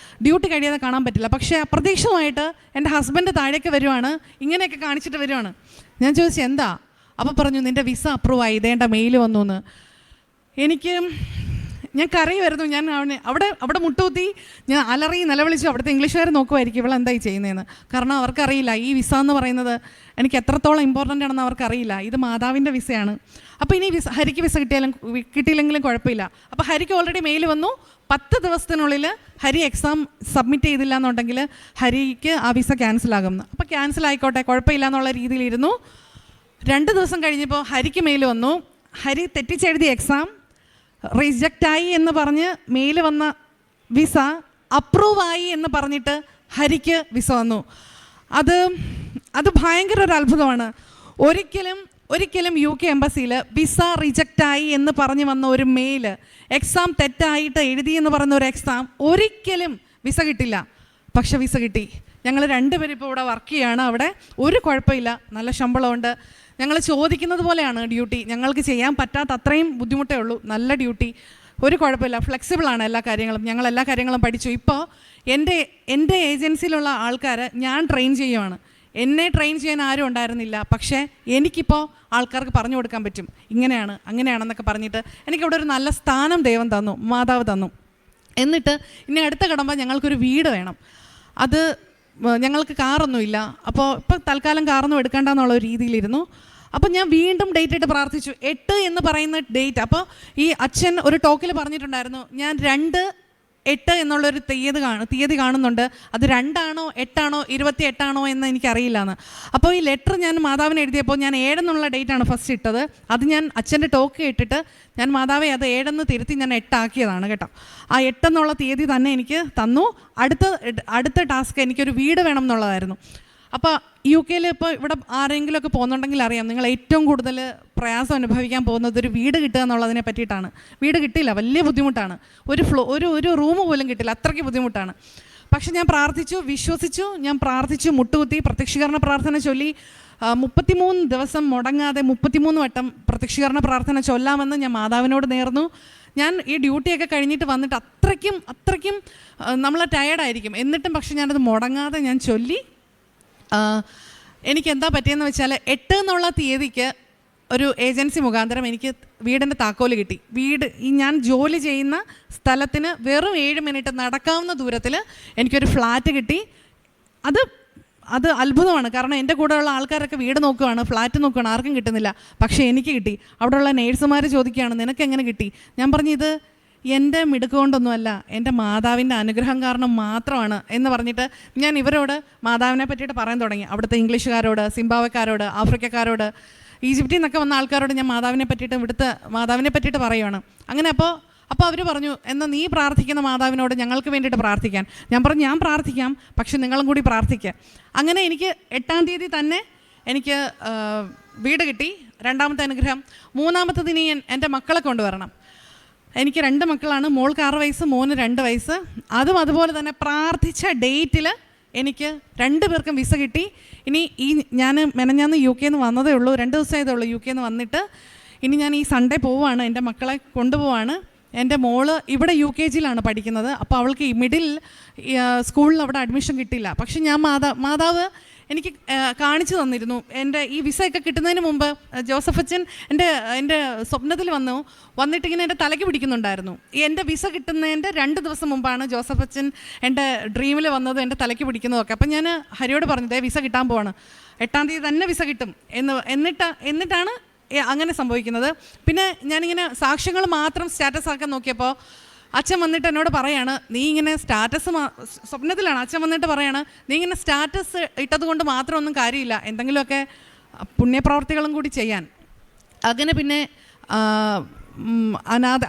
ഡ്യൂട്ടി കഴിയാതെ കാണാൻ പറ്റില്ല. പക്ഷേ അപ്രതീക്ഷിതമായിട്ട് എൻ്റെ ഹസ്ബൻഡ് താഴേക്ക് വരുവാണ്, ഇങ്ങനെയൊക്കെ കാണിച്ചിട്ട് വരുവാണ്. ഞാൻ ചോദിച്ചു എന്താ? അപ്പോൾ പറഞ്ഞു നിൻ്റെ വിസ അപ്രൂവ് ആയി, ഇതേണ്ട മെയിൽ വന്നു എന്ന്. ഞാൻ കരയുമായിരുന്നു. ഞാൻ അവിടെ മുട്ടുകുത്തി ഞാൻ അലറി നിലവിളിച്ചു. അവിടുത്തെ ഇംഗ്ലീഷുകാർ നോക്കുമായിരിക്കും ഇവളെന്തായി ചെയ്യുന്നതെന്ന്. കാരണം അവർക്കറിയില്ല ഈ വിസ എന്ന് പറയുന്നത് എനിക്ക് എത്രത്തോളം ഇമ്പോർട്ടൻ്റ് ആണെന്ന് അവർക്കറിയില്ല. ഇത് മാതാവിൻ്റെ വിസയാണ്. അപ്പോൾ ഇനി ഹരിക്ക് വിസ കിട്ടിയില്ലെങ്കിലും കുഴപ്പമില്ല. അപ്പോൾ ഹരിക്ക് ഓൾറെഡി മെയിൽ വന്നു, 10 ദിവസത്തിനുള്ളിൽ ഹരി എക്സാം സബ്മിറ്റ് ചെയ്തില്ല എന്നുണ്ടെങ്കിൽ ഹരിക്ക് ആ വിസ ക്യാൻസലാകും. അപ്പോൾ ക്യാൻസൽ ആയിക്കോട്ടെ, കുഴപ്പമില്ല എന്നുള്ള രീതിയിലിരുന്നു. 2 ദിവസം കഴിഞ്ഞപ്പോൾ ഹരിക്ക് മെയിൽ വന്നു. ഹരി തെറ്റിച്ചെഴുതി എക്സാം റിജക്റ്റായി എന്ന് പറഞ്ഞ് മെയിൽ വന്ന വിസ അപ്രൂവായി എന്ന് പറഞ്ഞിട്ട് ഹരിക്ക് വിസ വന്നു. അത് ഭയങ്കര ഒരു അത്ഭുതമാണ്. ഒരിക്കലും UK എംബസിയിൽ വിസ റിജക്റ്റായി എന്ന് പറഞ്ഞ് വന്ന ഒരു മെയിൽ, എക്സാം തെറ്റായിട്ട് എഴുതി എന്ന് പറയുന്ന ഒരു എക്സാം ഒരിക്കലും വിസ കിട്ടില്ല. പക്ഷെ വിസ കിട്ടി. ഞങ്ങൾ 2 പേരും ഇപ്പോൾ ഇവിടെ വർക്ക് ചെയ്യുകയാണ്. അവിടെ ഒരു കുഴപ്പമില്ല, നല്ല ശമ്പളമുണ്ട്. ഞങ്ങൾ ചോദിക്കുന്നത് പോലെയാണ് ഡ്യൂട്ടി. ഞങ്ങൾക്ക് ചെയ്യാൻ പറ്റാത്ത അത്രയും ബുദ്ധിമുട്ടേ ഉള്ളൂ. നല്ല ഡ്യൂട്ടി, ഒരു കുഴപ്പമില്ല, ഫ്ലെക്സിബിളാണ് എല്ലാ കാര്യങ്ങളും. ഞങ്ങൾ എല്ലാ കാര്യങ്ങളും പഠിച്ചു. ഇപ്പോൾ എൻ്റെ ഏജൻസിയിലുള്ള ആൾക്കാർ ഞാൻ ട്രെയിൻ ചെയ്യുവാണ്. എന്നെ ട്രെയിൻ ചെയ്യാൻ ആരും ഉണ്ടായിരുന്നില്ല. പക്ഷേ എനിക്കിപ്പോൾ ആൾക്കാർക്ക് പറഞ്ഞു കൊടുക്കാൻ പറ്റും, ഇങ്ങനെയാണ് അങ്ങനെയാണെന്നൊക്കെ പറഞ്ഞിട്ട്. എനിക്കിവിടെ ഒരു നല്ല സ്ഥാനം ദൈവം തന്നു, മാതാവ് തന്നു. എന്നിട്ട് ഇനി അടുത്ത കടമ്പ ഞങ്ങൾക്കൊരു വീട് വേണം. അത് ഞങ്ങൾക്ക് കാറൊന്നുമില്ല. അപ്പോൾ ഇപ്പം തൽക്കാലം കാറൊന്നും എടുക്കേണ്ടെന്നുള്ള ഒരു രീതിയിലിരുന്നു. അപ്പം ഞാൻ വീണ്ടും ഡേറ്റ് ഇട്ട് പ്രാർത്ഥിച്ചു. 8 എന്ന് പറയുന്ന ഡേറ്റ്. അപ്പോൾ ഈ അച്ഛൻ ഒരു ടോക്കിൽ പറഞ്ഞിട്ടുണ്ടായിരുന്നു, ഞാൻ 2/8 എന്നുള്ളൊരു തീയതി കാണുന്നുണ്ട്. അത് 2 ആണോ 8 ആണോ 28 ആണോ എന്ന് എനിക്കറിയില്ല എന്ന്. അപ്പോൾ ഈ ലെറ്റർ ഞാൻ മാതാവിന് എഴുതിയപ്പോൾ ഞാൻ 7 എന്നുള്ള ഡേറ്റാണ് ഫസ്റ്റ് ഇട്ടത്. അത് ഞാൻ അച്ഛൻ്റെ ടോക്ക് ഇട്ടിട്ട് ഞാൻ മാതാവെ അത് 7 എന്ന് തിരുത്തി ഞാൻ 8 ആക്കിയതാണ് കേട്ടോ. ആ 8 എന്നുള്ള തീയതി തന്നെ എനിക്ക് തന്നു. അടുത്ത ടാസ്ക് എനിക്കൊരു വീട് വേണം എന്നുള്ളതായിരുന്നു. അപ്പോൾ UK ഇപ്പോൾ ഇവിടെ ആരെങ്കിലുമൊക്കെ പോകുന്നുണ്ടെങ്കിൽ അറിയാം, നിങ്ങൾ ഏറ്റവും കൂടുതൽ പ്രയാസം അനുഭവിക്കാൻ പോകുന്നത് ഒരു വീട് കിട്ടുക എന്നുള്ളതിനെ പറ്റിയിട്ടാണ്. വീട് കിട്ടില്ല, വലിയ ബുദ്ധിമുട്ടാണ്. ഒരു റൂം പോലും കിട്ടില്ല, അത്രയ്ക്ക് ബുദ്ധിമുട്ടാണ്. പക്ഷെ ഞാൻ പ്രാർത്ഥിച്ചു, വിശ്വസിച്ചു, ഞാൻ പ്രാർത്ഥിച്ചു, മുട്ടുകുത്തി പ്രത്യക്ഷീകരണ പ്രാർത്ഥന ചൊല്ലി 33 ദിവസം മുടങ്ങാതെ 33 വട്ടം പ്രത്യക്ഷീകരണ പ്രാർത്ഥന ചൊല്ലാമെന്ന് ഞാൻ മാതാവിനോട് നേർന്നു. ഞാൻ ഈ ഡ്യൂട്ടിയൊക്കെ കഴിഞ്ഞിട്ട് വന്നിട്ട് അത്രയ്ക്കും നമ്മൾ ടയേർഡായിരിക്കും. എന്നിട്ടും പക്ഷെ ഞാനത് മുടങ്ങാതെ ഞാൻ ചൊല്ലി. എനിക്ക് എന്താ പറ്റിയെന്ന് വെച്ചാൽ 8 എന്നുള്ള തീയതിക്ക് ഒരു ഏജൻസി മുഖാന്തരം എനിക്ക് വീടിൻ്റെ താക്കോല് കിട്ടി. ഞാൻ ജോലി ചെയ്യുന്ന സ്ഥലത്തിന് വെറും 7 മിനിറ്റ് നടക്കാവുന്ന ദൂരത്തിൽ എനിക്കൊരു ഫ്ലാറ്റ് കിട്ടി. അത് അത്ഭുതമാണ്. കാരണം എൻ്റെ കൂടെയുള്ള ആൾക്കാരൊക്കെ വീട് നോക്കുകയാണ്, ഫ്ലാറ്റ് നോക്കുകയാണ്, ആർക്കും കിട്ടുന്നില്ല. പക്ഷേ എനിക്ക് കിട്ടി. അവിടെയുള്ള നേഴ്സുമാർ ചോദിക്കുകയാണ് നിനക്ക് എങ്ങനെ കിട്ടി? ഞാൻ പറഞ്ഞു ഇത് എൻ്റെ മിടുക്കൊണ്ടൊന്നുമല്ല, എൻ്റെ മാതാവിൻ്റെ അനുഗ്രഹം കാരണം മാത്രമാണ് എന്ന് പറഞ്ഞിട്ട് ഞാൻ ഇവരോട് മാതാവിനെ പറ്റിയിട്ട് പറയാൻ തുടങ്ങി. അവിടുത്തെ ഇംഗ്ലീഷുകാരോട്, സിംബാബ്വേക്കാരോട്, ആഫ്രിക്കക്കാരോട്, ഈജിപ്തിൽ നിന്നൊക്കെ വന്ന ആൾക്കാരോട് ഞാൻ മാതാവിനെ പറ്റിയിട്ട് പറയുകയാണ്. അങ്ങനെ അപ്പോൾ അവർ പറഞ്ഞു എന്നാൽ നീ പ്രാർത്ഥിക്കുന്ന മാതാവിനോട് ഞങ്ങൾക്ക് വേണ്ടിയിട്ട് പ്രാർത്ഥിക്കാൻ. ഞാൻ പറഞ്ഞു ഞാൻ പ്രാർത്ഥിക്കാം, പക്ഷെ നിങ്ങളും കൂടി പ്രാർത്ഥിക്കുക. അങ്ങനെ എനിക്ക് 8-ാം തീയതി തന്നെ എനിക്ക് വീട് കിട്ടി. 2ാമത്തെ അനുഗ്രഹം. 3ാമത്തത് ഇനി എൻ്റെ മക്കളെ കൊണ്ടുവരണം. എനിക്ക് 2 മക്കളാണ്. മോൾക്ക് 6 വയസ്സ്, മോന് 2 വയസ്സ്. അതും അതുപോലെ തന്നെ പ്രാർത്ഥിച്ച ഡേറ്റിൽ എനിക്ക് 2 പേർക്കും വിസ കിട്ടി. ഇനി ഞാൻ മെനഞ്ഞാന്ന് UK നിന്ന് വന്നതേ ഉള്ളൂ, 2 ദിവസമായതേ ഉള്ളൂ UK നിന്ന് വന്നിട്ട്. ഇനി ഞാൻ ഈ സൺഡേ പോവുകയാണ്, എൻ്റെ മക്കളെ കൊണ്ടുപോവാണ്. എൻ്റെ മോള് ഇവിടെ UKGയിലാണ് പഠിക്കുന്നത്. അപ്പോൾ അവൾക്ക് ഈ മിഡിൽ സ്കൂളിൽ അവിടെ അഡ്മിഷൻ കിട്ടില്ല. പക്ഷെ ഞാൻ മാതാവ് എനിക്ക് കാണിച്ചു തന്നിരുന്നു. എൻ്റെ ഈ വിസയൊക്കെ കിട്ടുന്നതിന് മുമ്പ് ജോസഫ് അച്ഛൻ എൻ്റെ സ്വപ്നത്തിൽ വന്നിട്ട് ഇങ്ങനെ എൻ്റെ തലയ്ക്ക് പിടിക്കുന്നുണ്ടായിരുന്നു. എൻ്റെ വിസ കിട്ടുന്നതിൻ്റെ 2 ദിവസം മുമ്പാണ് ജോസഫ് അച്ഛൻ എൻ്റെ ഡ്രീമിൽ വന്നതും എൻ്റെ തലയ്ക്ക് പിടിക്കുന്നതൊക്കെ. അപ്പം ഞാൻ ഹരിയോട് പറഞ്ഞു വിസ കിട്ടാൻ പോവാണ്, 8-ാം തീയതി തന്നെ വിസ കിട്ടും എന്നിട്ടാണ് അങ്ങനെ സംഭവിക്കുന്നത്. പിന്നെ ഞാനിങ്ങനെ സാക്ഷ്യങ്ങൾ മാത്രം സ്റ്റാറ്റസ് ആക്കാൻ നോക്കിയപ്പോൾ അച്ഛൻ വന്നിട്ട് എന്നോട് പറയാണ് നീ ഇങ്ങനെ സ്റ്റാറ്റസ് സ്വപ്നത്തിലാണ് അച്ഛൻ വന്നിട്ട് പറയാണ് നീ ഇങ്ങനെ സ്റ്റാറ്റസ് ഇട്ടത് കൊണ്ട് മാത്രമൊന്നും കാര്യമില്ല, എന്തെങ്കിലുമൊക്കെ പുണ്യപ്രവർത്തികളും കൂടി ചെയ്യാൻ. അങ്ങനെ പിന്നെ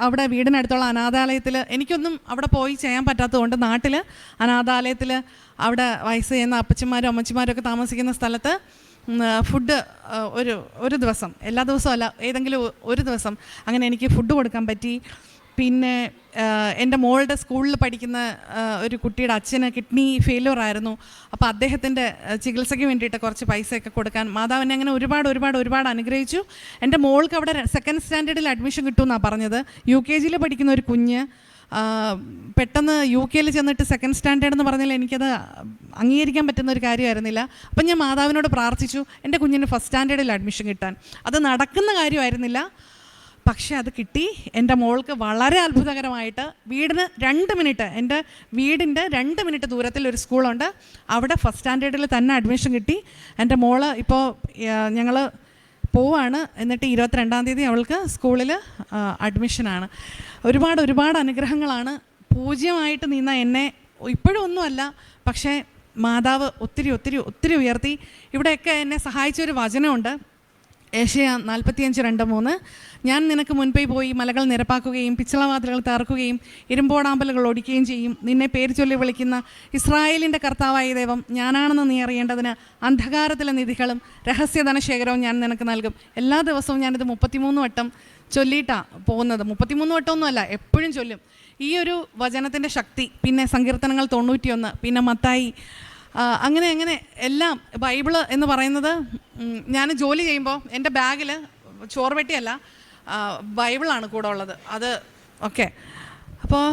അവിടെ വീടിനടുത്തുള്ള അനാഥാലയത്തിൽ എനിക്കൊന്നും അവിടെ പോയി ചെയ്യാൻ പറ്റാത്തതുകൊണ്ട് നാട്ടിൽ അനാഥാലയത്തിൽ അവിടെ വയസ്സ് ചെയ്യുന്ന അപ്പച്ചന്മാരും അമ്മച്ചിമാരും ഒക്കെ താമസിക്കുന്ന സ്ഥലത്ത് ഫുഡ് ഒരു ദിവസം, എല്ലാ ദിവസവും അല്ല, ഏതെങ്കിലും ഒരു ദിവസം അങ്ങനെ എനിക്ക് ഫുഡ് കൊടുക്കാൻ പറ്റി. പിന്നെ എൻ്റെ മോളുടെ സ്കൂളിൽ പഠിക്കുന്ന ഒരു കുട്ടിയുടെ അച്ഛന് കിഡ്നി ഫെയിലിയർ ആയിരുന്നു. അപ്പോൾ അദ്ദേഹത്തിൻ്റെ ചികിത്സയ്ക്ക് വേണ്ടിയിട്ട് കുറച്ച് പൈസയൊക്കെ കൊടുക്കാൻ മാതാവിനെ അങ്ങനെ ഒരുപാട് അനുഗ്രഹിച്ചു. എൻ്റെ മോൾക്ക് അവിടെ 2nd സ്റ്റാൻഡേർഡിൽ അഡ്മിഷൻ കിട്ടുമെന്നാണ് പറഞ്ഞത്. UKGയിൽ പഠിക്കുന്ന ഒരു കുഞ്ഞ് പെട്ടെന്ന് UK ചെന്നിട്ട് സെക്കൻഡ് സ്റ്റാൻഡേർഡ് എന്ന് പറഞ്ഞാൽ എനിക്കത് അംഗീകരിക്കാൻ പറ്റുന്ന ഒരു കാര്യമായിരുന്നില്ല. അപ്പം ഞാൻ മാതാവിനോട് പ്രാർത്ഥിച്ചു എൻ്റെ കുഞ്ഞിന് ഫസ്റ്റ് സ്റ്റാൻഡേർഡിൽ അഡ്മിഷൻ കിട്ടാൻ. അത് നടക്കുന്ന കാര്യമായിരുന്നില്ല, പക്ഷേ അത് കിട്ടി. എൻ്റെ മോൾക്ക് വളരെ അത്ഭുതകരമായിട്ട് വീടിന് 2 മിനിറ്റ്, എൻ്റെ വീടിൻ്റെ 2 മിനിറ്റ് ദൂരത്തിൽ ഒരു സ്കൂളുണ്ട്, അവിടെ ഫസ്റ്റ് സ്റ്റാൻഡേർഡിൽ തന്നെ അഡ്മിഷൻ കിട്ടി. എൻ്റെ മോള് ഇപ്പോൾ ഞങ്ങൾ പോവാണ്, എന്നിട്ട് 22-ാം തീയതി അവൾക്ക് സ്കൂളിൽ അഡ്മിഷനാണ്. ഒരുപാട് അനുഗ്രഹങ്ങളാണ്. പൂജ്യമായിട്ട് നിന്ന എന്നെ ഇപ്പോഴും ഒന്നുമല്ല, പക്ഷേ മാതാവ് ഒത്തിരി ഉയർത്തി. ഇവിടെയൊക്കെ എന്നെ സഹായിച്ചൊരു വചനമുണ്ട്, ഏശയ്യാ 45:2-3. ഞാൻ നിനക്ക് മുൻപേ പോയി മലകൾ നിരപ്പാക്കുകയും പിച്ചളവാതിലുകൾ തകർക്കുകയും ഇരുമ്പോടാമ്പലുകൾ ഒടിക്കുകയും ചെയ്യും. നിന്നെ പേര് ചൊല്ലി വിളിക്കുന്ന ഇസ്രായേലിൻ്റെ കർത്താവായ ദൈവം ഞാനാണെന്ന് നീ അറിയേണ്ടതിന് അന്ധകാരത്തിലെ നിധികളും രഹസ്യധനശേഖരവും ഞാൻ നിനക്ക് നൽകും. എല്ലാ ദിവസവും ഞാനിത് 33 വട്ടം ചൊല്ലിയിട്ടാണ് പോകുന്നത്. 33 വട്ടമൊന്നുമല്ല, എപ്പോഴും ചൊല്ലും. ഈ ഒരു വചനത്തിൻ്റെ ശക്തി. പിന്നെ സങ്കീർത്തനങ്ങൾ 91, പിന്നെ മത്തായി, അങ്ങനെ എല്ലാം. ബൈബിള് എന്ന് പറയുന്നത്, ഞാൻ ജോലി ചെയ്യുമ്പോൾ എൻ്റെ ബാഗിൽ ചോറുപെട്ടിയല്ല, ബൈബിളാണ് കൂടെ ഉള്ളത്. അത് ഓക്കെ. അപ്പോൾ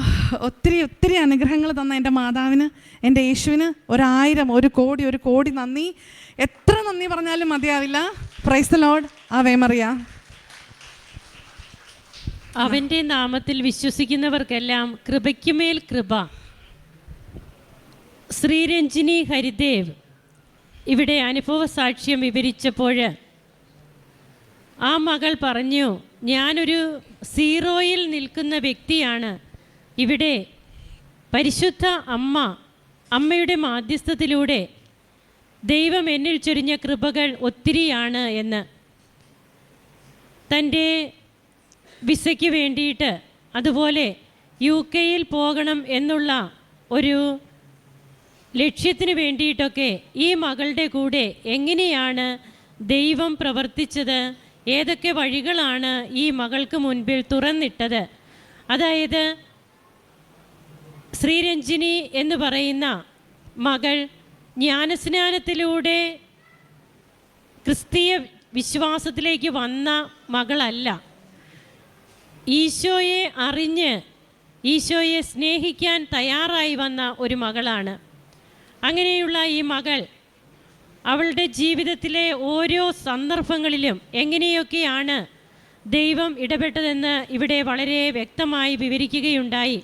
ഒത്തിരി അനുഗ്രഹങ്ങൾ തന്ന എൻ്റെ മാതാവിന്, എൻ്റെ യേശുവിന് 1000 ഒരു കോടി നന്ദി. എത്ര നന്ദി പറഞ്ഞാലും മതിയാവില്ല. Praise the lord. ആവേ മറിയ. അവൻ്റെ നാമത്തിൽ വിശ്വസിക്കുന്നവർക്കെല്ലാം കൃപയ്ക്കുമേൽ കൃപ. ശ്രീരഞ്ജിനി ഹരിദേവ് ഇവിടെ അനുഭവ സാക്ഷ്യം വിവരിച്ചപ്പോൾ ആ മകൾ പറഞ്ഞു, ഞാനൊരു സീറോയിൽ നിൽക്കുന്ന വ്യക്തിയാണ്. ഇവിടെ പരിശുദ്ധ അമ്മയുടെ മാധ്യസ്ഥത്തിലൂടെ ദൈവം എന്നിൽ ചൊരിഞ്ഞ കൃപകൾ ഒത്തിരിയാണ് എന്ന്. തൻ്റെ വിസയ്ക്ക് വേണ്ടിയിട്ട്, അതുപോലെ UK പോകണം എന്നുള്ള ഒരു ലക്ഷ്യത്തിന് വേണ്ടിയിട്ടൊക്കെ ഈ മകളുടെ കൂടെ എങ്ങനെയാണ് ദൈവം പ്രവർത്തിച്ചത്, ഏതൊക്കെ വഴികളാണ് ഈ മകൾക്ക് മുൻപിൽ തുറന്നിട്ടത്. അതായത് ശ്രീരഞ്ജിനി എന്ന് പറയുന്ന മകൾ ജ്ഞാനസ്നാനത്തിലൂടെ ക്രിസ്തീയ വിശ്വാസത്തിലേക്ക് വന്ന മകളല്ല. ഈശോയെ അറിഞ്ഞ് ഈശോയെ സ്നേഹിക്കാൻ തയ്യാറായി വന്ന ഒരു മകളാണ്. അങ്ങനെയുള്ള ഈ മകൾ അവളുടെ ജീവിതത്തിലെ ഓരോ സന്ദർഭങ്ങളിലും എങ്ങനെയൊക്കെയാണ് ദൈവം ഇടപെട്ടതെന്ന് ഇവിടെ വളരെ വ്യക്തമായി വിവരിക്കുകയുണ്ടായി.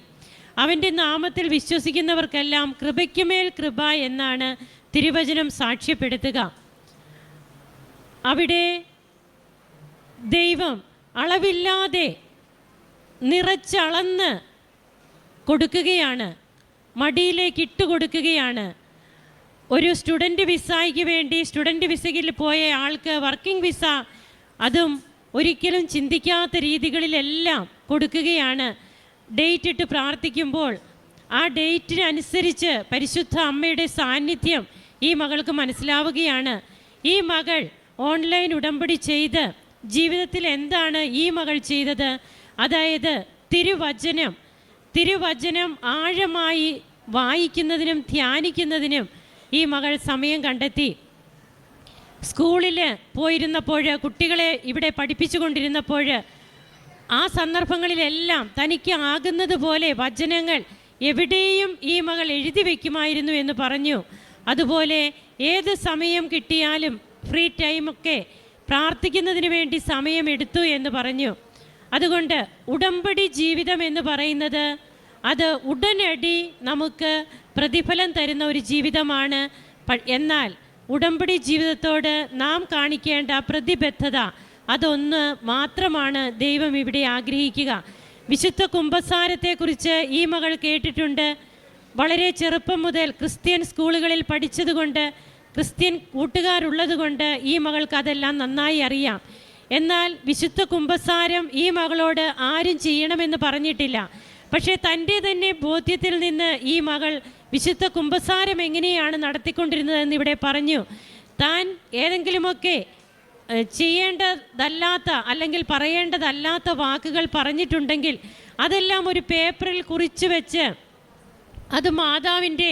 അവൻ്റെ നാമത്തിൽ വിശ്വസിക്കുന്നവർക്കെല്ലാം കൃപയ്ക്കുമേൽ കൃപ എന്നാണ് തിരുവചനം സാക്ഷ്യപ്പെടുത്തുക. അവിടെ ദൈവം അളവില്ലാതെ നിറച്ചളന്ന് കൊടുക്കുകയാണ്, മടിയിലേക്ക് ഇട്ടുകൊടുക്കുകയാണ്. ഒരു സ്റ്റുഡൻറ്റ് വിസയ്ക്ക് വേണ്ടി സ്റ്റുഡൻറ്റ് വിസയിൽ പോയ ആൾക്ക് വർക്കിംഗ് വിസ, അതും ഒരിക്കലും ചിന്തിക്കാത്ത രീതികളിലെല്ലാം കൊടുക്കുകയാണ്. ഡേറ്റ് ഇട്ട് പ്രാർത്ഥിക്കുമ്പോൾ ആ ഡേറ്റിനനുസരിച്ച് പരിശുദ്ധ അമ്മയുടെ സാന്നിധ്യം ഈ മകൾക്ക് മനസ്സിലാവുകയാണ്. ഈ മകൾ ഓൺലൈൻ ഉടമ്പടി ചെയ്ത് ജീവിതത്തിൽ എന്താണ് ഈ മകൾ ചെയ്തത്? അതായത് തിരുവചനം ആഴമായി വായിക്കുന്നതിനും ധ്യാനിക്കുന്നതിനും ഈ മകൾ സമയം കണ്ടെത്തി. സ്കൂളിൽ പോയിരുന്നപ്പോൾ, കുട്ടികളെ ഇവിടെ പഠിപ്പിച്ചു കൊണ്ടിരുന്നപ്പോൾ, ആ സന്ദർഭങ്ങളിലെല്ലാം തനിക്ക് ആകുന്നത് പോലെ വചനങ്ങൾ എവിടെയും ഈ മകൾ എഴുതി വയ്ക്കുമായിരുന്നു എന്ന് പറഞ്ഞു. അതുപോലെ ഏത് സമയം കിട്ടിയാലും ഫ്രീ ടൈമൊക്കെ പ്രാർത്ഥിക്കുന്നതിന് വേണ്ടി സമയമെടുത്തു എന്ന് പറഞ്ഞു. അതുകൊണ്ട് ഉടമ്പടി ജീവിതം എന്ന് പറയുന്നത് അത് ഉടനടി നമുക്ക് പ്രതിഫലം തരുന്ന ഒരു ജീവിതമാണ്. എന്നാൽ ഉടമ്പടി ജീവിതത്തോട് നാം കാണിക്കേണ്ട പ്രതിബദ്ധത അതൊന്ന് മാത്രമാണ് ദൈവം ഇവിടെ ആഗ്രഹിക്കുക. വിശുദ്ധ കുമ്പസാരത്തെക്കുറിച്ച് ഈ മകൾ കേട്ടിട്ടുണ്ട്. വളരെ ചെറുപ്പം മുതൽ ക്രിസ്ത്യൻ സ്കൂളുകളിൽ പഠിച്ചതുകൊണ്ട്, ക്രിസ്ത്യൻ കൂട്ടുകാരുള്ളതുകൊണ്ട് ഈ മകൾക്ക് അതെല്ലാം നന്നായി അറിയാം. എന്നാൽ വിശുദ്ധ കുമ്പസാരം ഈ മകളോട് ആരും ചെയ്യണമെന്ന് പറഞ്ഞിട്ടില്ല. പക്ഷേ തൻ്റെ തന്നെ ബോധ്യത്തിൽ നിന്ന് ഈ മകൾ വിശുദ്ധ കുമ്പസാരം എങ്ങനെയാണ് നടത്തിക്കൊണ്ടിരുന്നതെന്ന് ഇവിടെ പറഞ്ഞു. താൻ ഏതെങ്കിലുമൊക്കെ ചെയ്യേണ്ടതല്ലാത്ത അല്ലെങ്കിൽ പറയേണ്ടതല്ലാത്ത വാക്കുകൾ പറഞ്ഞിട്ടുണ്ടെങ്കിൽ അതെല്ലാം ഒരു പേപ്പറിൽ കുറിച്ച് വെച്ച് അത് മാതാവിൻ്റെ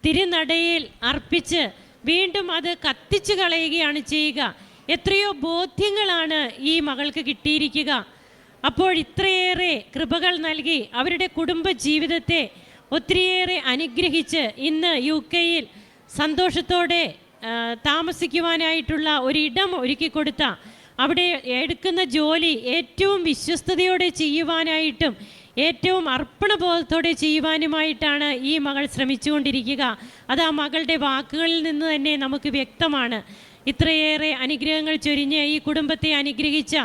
തിരുനടയിൽ അർപ്പിച്ച് വീണ്ടും അത് കത്തിച്ചു കളയുകയാണ് ചെയ്യുക. എത്രയോ ബോധ്യങ്ങളാണ് ഈ മകൾക്ക് കിട്ടിയിരിക്കുക. അപ്പോൾ ഇത്രയേറെ കൃപകൾ നൽകി അവരുടെ കുടുംബ ജീവിതത്തെ ഒത്തിരിയേറെ അനുഗ്രഹിച്ച് ഇന്ന് UK-യിൽ സന്തോഷത്തോടെ താമസിക്കുവാനായിട്ടുള്ള ഒരിടം ഒരുക്കി കൊടുത്ത, അവിടെ എടുക്കുന്ന ജോലി ഏറ്റവും വിശ്വസ്തയോടെ ചെയ്യുവാനായിട്ടും ഏറ്റവും അർപ്പണബോധത്തോടെ ചെയ്യുവാനുമായിട്ടാണ് ഈ മകൾ ശ്രമിച്ചുകൊണ്ടിരിക്കുക. അത് ആ മകളുടെ വാക്കുകളിൽ നിന്ന് തന്നെ നമുക്ക് വ്യക്തമാണ്. ഇത്രയേറെ അനുഗ്രഹങ്ങൾ ചൊരിഞ്ഞ് ഈ കുടുംബത്തെ അനുഗ്രഹിച്ച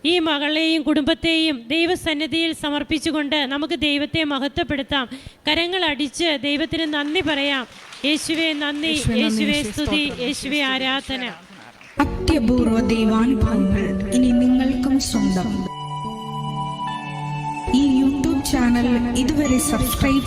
ഈ മകളെയും കുടുംബത്തെയും ദൈവസന്നിധിയിൽ സമർപ്പിച്ചുകൊണ്ട് നമുക്ക് ദൈവത്തെ മഹത്വപ്പെടുത്താം. കരങ്ങൾ അടിച്ച് ദൈവത്തിന് നന്ദി പറയാം. യേശുവേ നന്ദി, യേശുവേ സ്തുതി, യേശുവേ ആരാധന. അത്യപൂർവ ദൈവാനുഭവങ്ങൾ ഇനി നിങ്ങൾക്കും സ്വന്തം. ഈ യൂട്യൂബ് ചാനൽ ഇതുവരെ സബ്സ്ക്രൈബ്